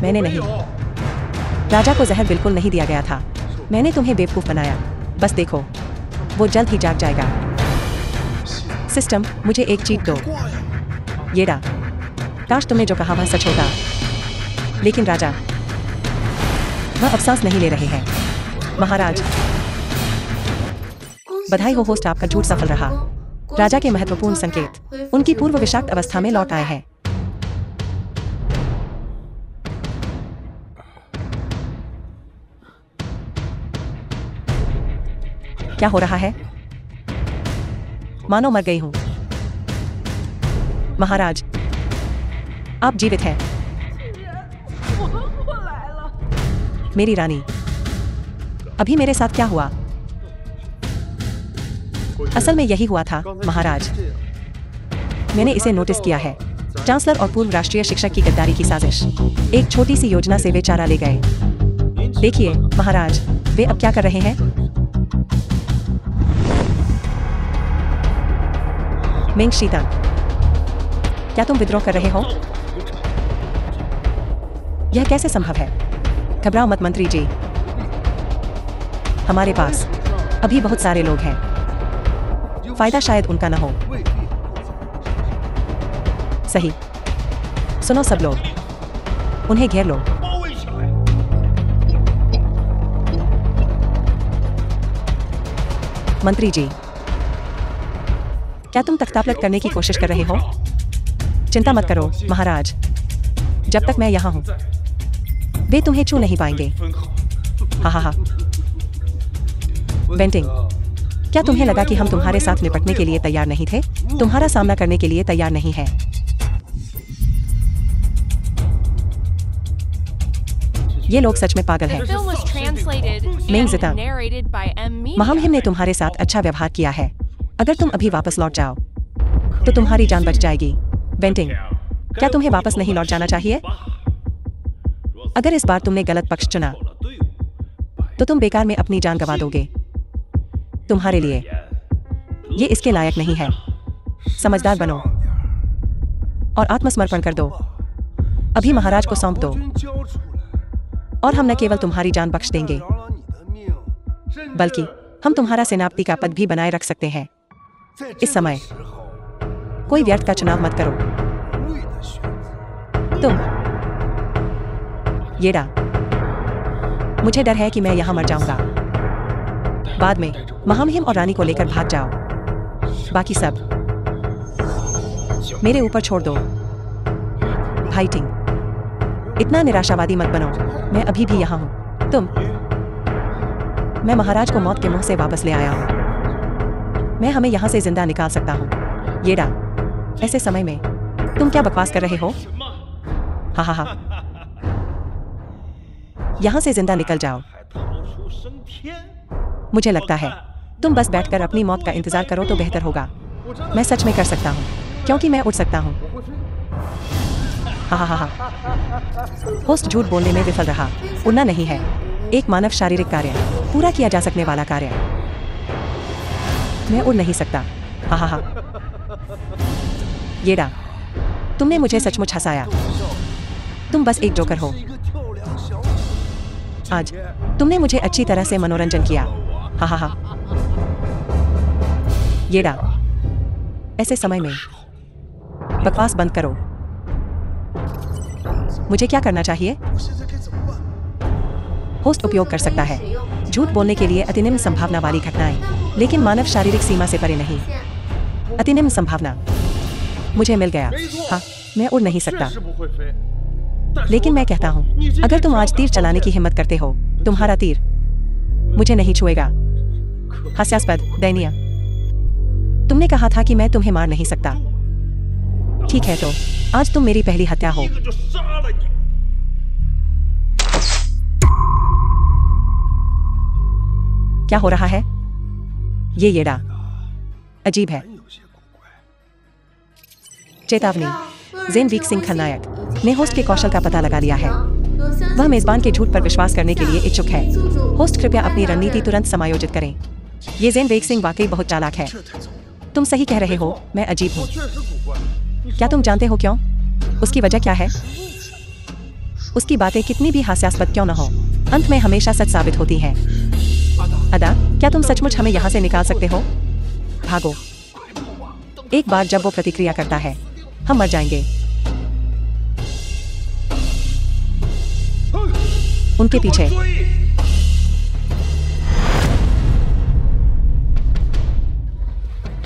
मैंने नहीं। राजा को जहर बिल्कुल नहीं दिया गया था। मैंने तुम्हें बेवकूफ बनाया। बस देखो, वो जल्द ही जाग जाएगा। सिस्टम, मुझे एक चीट दो। येडा, काश तुमने जो कहा वह सच होता। लेकिन राजा, वह अब सांस नहीं ले रहे हैं। महाराज, बधाई हो होस्ट, आपका झूठ सफल रहा। राजा के महत्वपूर्ण संकेत उनकी पूर्व विषाक्त अवस्था में लौट आए हैं। क्या हो रहा है? मानो मर गई हूं। महाराज, आप जीवित हैं। मेरी रानी, अभी मेरे साथ क्या हुआ? असल में यही हुआ था महाराज। मैंने इसे नोटिस किया है। चांसलर और पूर्व राष्ट्रीय शिक्षक की गद्दारी की साजिश। एक छोटी सी योजना से वे चारा ले गए। देखिए महाराज, वे अब क्या कर रहे हैं। मेंग शीता, क्या तुम विद्रोह कर रहे हो? यह कैसे संभव है? घबराओ मत मंत्री जी, हमारे पास अभी बहुत सारे लोग हैं। फायदा शायद उनका न हो। सही। सुनो सब लोग, उन्हें घेर लो। मंत्री जी, क्या तुम तख्तापलट करने की कोशिश कर रहे हो? चिंता मत करो महाराज, जब तक मैं यहाँ हूँ वे तुम्हें छू नहीं पाएंगे। हा हा हा। बेंटिंग, क्या तुम्हें लगा कि हम तुम्हारे साथ निपटने के लिए तैयार नहीं थे? तुम्हारा सामना करने के लिए तैयार नहीं है। ये लोग सच में पागल हैं। मेंग ज़िता, महामहिम ने तुम्हारे साथ अच्छा व्यवहार किया है। अगर तुम अभी वापस लौट जाओ तो तुम्हारी जान बच जाएगी। बेंटिंग, क्या तुम्हें वापस नहीं लौट जाना चाहिए? अगर इस बार तुमने गलत पक्ष चुना तो तुम बेकार में अपनी जान गंवा दोगे। तुम्हारे लिए ये इसके लायक नहीं है। समझदार बनो और आत्मसमर्पण कर दो। अभी महाराज को सौंप दो और हम न केवल तुम्हारी जान बख्श देंगे बल्कि हम तुम्हारा सेनापति का पद भी बनाए रख सकते हैं। इस समय कोई व्यर्थ का चुनाव मत करो। तुम येडा, मुझे डर है कि मैं यहां मर जाऊंगा। बाद में महामहिम और रानी को लेकर भाग जाओ। बाकी सब मेरे ऊपर छोड़ दो। भाई टिंग, इतना निराशावादी मत बनो। मैं अभी भी यहाँ हूँ। मैं महाराज को मौत के मुंह से वापस ले आया हूँ। मैं हमें यहाँ से जिंदा निकाल सकता हूँ। येडा, ऐसे समय में तुम क्या बकवास कर रहे हो? हा हा हा। यहाँ से जिंदा निकल जाओ। मुझे लगता है तुम बस बैठकर अपनी मौत का इंतजार करो तो बेहतर होगा। मैं सच में कर सकता हूँ क्योंकि मैं उठ सकता हूँ। हा हा हा। होस्ट झूठ बोलने में विफल रहा। उड़ना नहीं है एक मानव शारीरिक कार्य, पूरा किया जा सकने वाला कार्य। मैं उड़ नहीं सकता। हा हा हा। येडा, तुमने मुझे सचमुच हंसाया। तुम बस एक जोकर हो। आज तुमने मुझे अच्छी तरह से मनोरंजन किया। हा हा हा। येडा, ऐसे समय में बकवास बंद करो। मुझे क्या करना चाहिए? होस्ट उपयोग कर सकता है झूठ बोलने के लिए अतिनिम्न संभावना वाली घटनाएं, लेकिन मानव शारीरिक सीमा से परे नहीं। अतिनिम्न संभावना मुझे मिल गया। हाँ, मैं उड़ नहीं सकता, लेकिन मैं कहता हूं अगर तुम आज तीर चलाने की हिम्मत करते हो, तुम्हारा तीर मुझे नहीं छुएगा। हास्यास्पद, दयनीय। तुमने कहा था कि मैं तुम्हें मार नहीं सकता। ठीक है, तो आज तुम मेरी पहली हत्या हो। क्या हो रहा है? ये येडा अजीब है। चेतावनी, ज़ेन वीकसिंग खलनायक ने होस्ट के कौशल का पता लगा लिया है। वह मेजबान के झूठ पर विश्वास करने के लिए इच्छुक है। होस्ट कृपया अपनी रणनीति तुरंत समायोजित करें। ये ज़ेन वीकसिंग वाकई बहुत चालाक है। तुम सही कह रहे हो, मैं अजीब हूँ। क्या तुम जानते हो क्यों? उसकी वजह क्या है? उसकी बातें कितनी भी हास्यास्पद क्यों न हो, अंत में हमेशा सच साबित होती हैं। अदा, क्या तुम सचमुच हमें यहाँ से निकाल सकते हो? भागो। एक बार जब वो प्रतिक्रिया करता है, हम मर जाएंगे। उनके पीछे।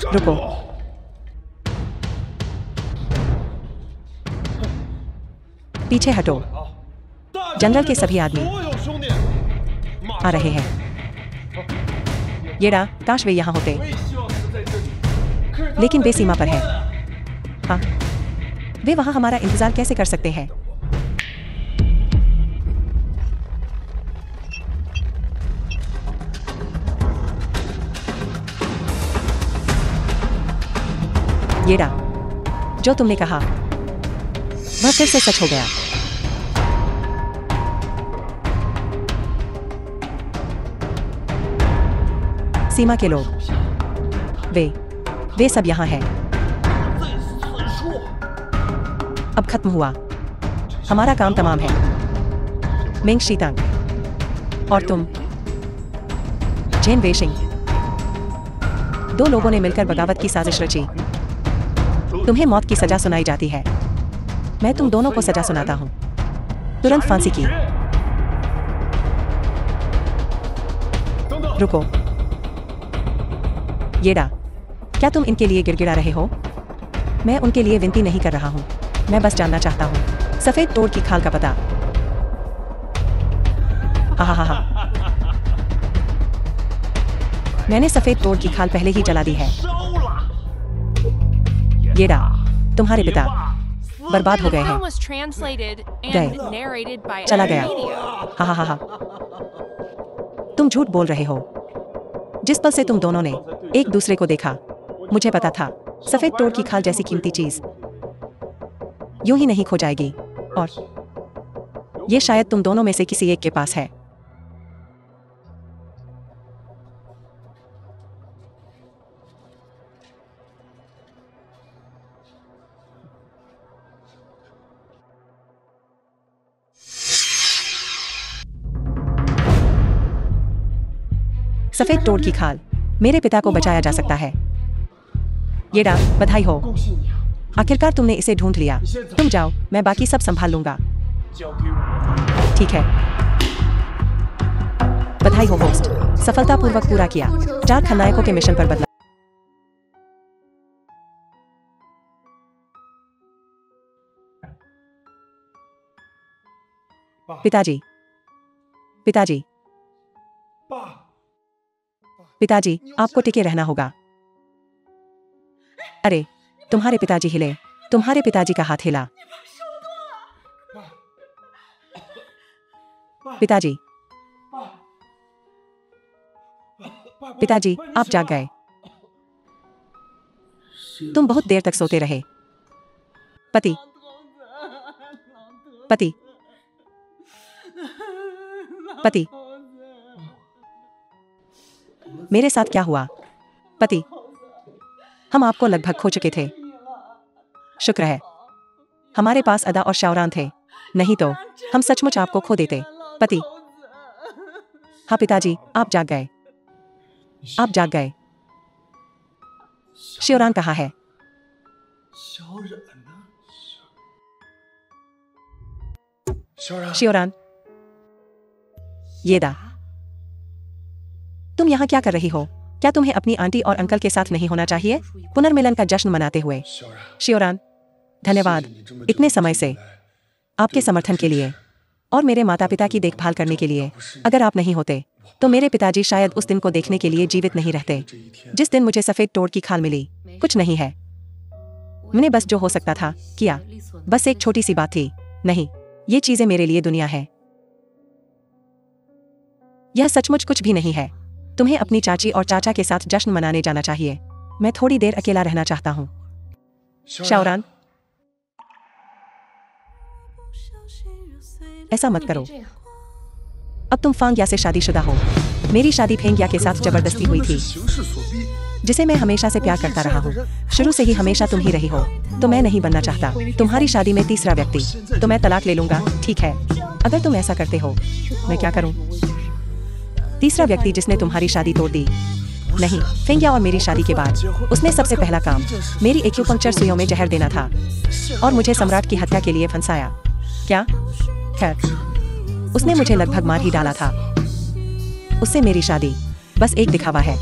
रुको। पीछे हटो। जनरल के सभी आदमी आ रहे हैं। येड़ा, काश वे यहाँ होते, लेकिन वे सीमा पर हैं। हाँ, वे वहाँ हमारा इंतजार कैसे कर सकते हैं? येड़ा, जो तुमने कहा वह फिर से सच हो गया। सीमा के लोग, वे सब यहाँ हैं। अब खत्म हुआ, हमारा काम तमाम है। मिंग शीतांग और तुम, जेन वेशिंग, दो लोगों ने मिलकर बगावत की साजिश रची। तुम्हें मौत की सजा सुनाई जाती है, मैं तुम दोनों को सजा सुनाता हूं, तुरंत फांसी की। रुको। येड़ा, क्या तुम इनके लिए गिड़गिड़ा रहे हो? मैं उनके लिए विनती नहीं कर रहा हूं, मैं बस जानना चाहता हूं सफेद तोड़ की खाल का पता। हा। मैंने सफेद तोड़ की खाल पहले ही जला दी है। येड़ा, तुम्हारे पिता बर्बाद हो गए हैं। गए, चला गया। हा। तुम झूठ बोल रहे हो। जिस पल से तुम दोनों ने एक दूसरे को देखा, मुझे पता था सफेद तोड़ की खाल जैसी कीमती चीज यूं ही नहीं खो जाएगी, और ये शायद तुम दोनों में से किसी एक के पास है। सफेद तोड़ की खाल, मेरे पिता को बचाया जा सकता है। येड़ा, बधाई हो, आखिरकार तुमने इसे ढूंढ लिया। तुम जाओ, मैं बाकी सब संभाल लूंगा। ठीक है। बधाई हो होस्ट, सफलतापूर्वक पूरा किया। 4 खलनायकों के मिशन पर बदला। पिताजी, पिताजी, पिताजी, आपको टिके रहना होगा। अरे, तुम्हारे पिताजी हिले, तुम्हारे पिताजी का हाथ हिला। पिताजी, पिताजी, आप जाग गए। तुम बहुत देर तक सोते रहे। पति, पति, पति, मेरे साथ क्या हुआ? पति, हम आपको लगभग खो चुके थे। शुक्र है हमारे पास अदा और शाओरान थे, नहीं तो हम सचमुच आपको खो देते। पति, हाँ पिताजी, आप जाग गए, आप जाग गए। शाओरान कहाँ है? शाओरान, येड़ा, तुम यहाँ क्या कर रही हो? क्या तुम्हें अपनी आंटी और अंकल के साथ नहीं होना चाहिए पुनर्मिलन का जश्न मनाते हुए? शाओरान, धन्यवाद इतने समय से आपके समर्थन के लिए और मेरे माता पिता की देखभाल करने के लिए। अगर आप नहीं होते तो मेरे पिताजी शायद उस दिन को देखने के लिए जीवित नहीं रहते, जिस दिन मुझे सफेद तोड़ की खाल मिली। कुछ नहीं है, मैंने बस जो हो सकता था किया। बस एक छोटी सी बात थी। नहीं, ये चीजें मेरे लिए दुनिया है। यह सचमुच कुछ भी नहीं है। तुम्हें अपनी चाची और चाचा के साथ जश्न मनाने जाना चाहिए। मैं थोड़ी देर अकेला रहना चाहता हूँ। शाओरान, ऐसा मत करो। अब तुम फांग या से शादीशुदा हो। मेरी शादी फेंग या के साथ जबरदस्ती हुई थी। जिसे मैं हमेशा से प्यार करता रहा हूँ। शुरू से ही हमेशा तुम ही रही हो, तो मैं नहीं बनना चाहता तुम्हारी शादी में तीसरा व्यक्ति। तो मैं तलाक ले लूंगा, ठीक है? अगर तुम ऐसा करते हो, मैं क्या करूँ? तीसरा व्यक्ति जिसने तुम्हारी शादी तोड़ दी। नहीं, फेंगिया और मेरी शादी के बाद उसने सबसे पहला काम मेरी एक्यूपंक्चर सुइयों में जहर देना था और मुझे सम्राट की हत्या के लिए फंसाया। क्या? खैर, उसने मुझे लगभग मार ही डाला था। उससे मेरी शादी बस एक दिखावा है।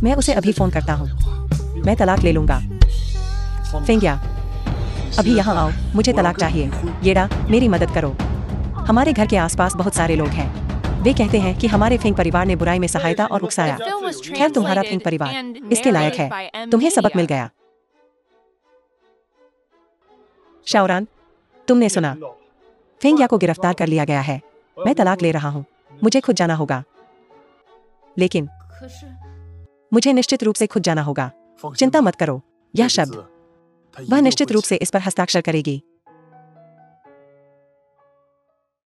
मैं उसे अभी फोन करता हूँ। मैं तलाक ले लूंगा। फेंगिया, अभी यहाँ आओ, मुझे तलाक चाहिए। येड़ा, मेरी मदद करो। हमारे घर के आसपास बहुत सारे लोग हैं। वे कहते हैं कि हमारे फेंग परिवार ने बुराई में सहायता और उकसाया। खैर, तुम्हारा फेंग परिवार इसके लायक है। तुम्हें सबक मिल गया। शाओरान, तुमने सुना? फेंगिया को गिरफ्तार कर लिया गया है। मैं तलाक ले रहा हूँ। मुझे खुद जाना होगा। लेकिन मुझे निश्चित रूप से खुद जाना होगा। चिंता मत करो, यह शब्द वह निश्चित रूप से इस पर हस्ताक्षर करेगी।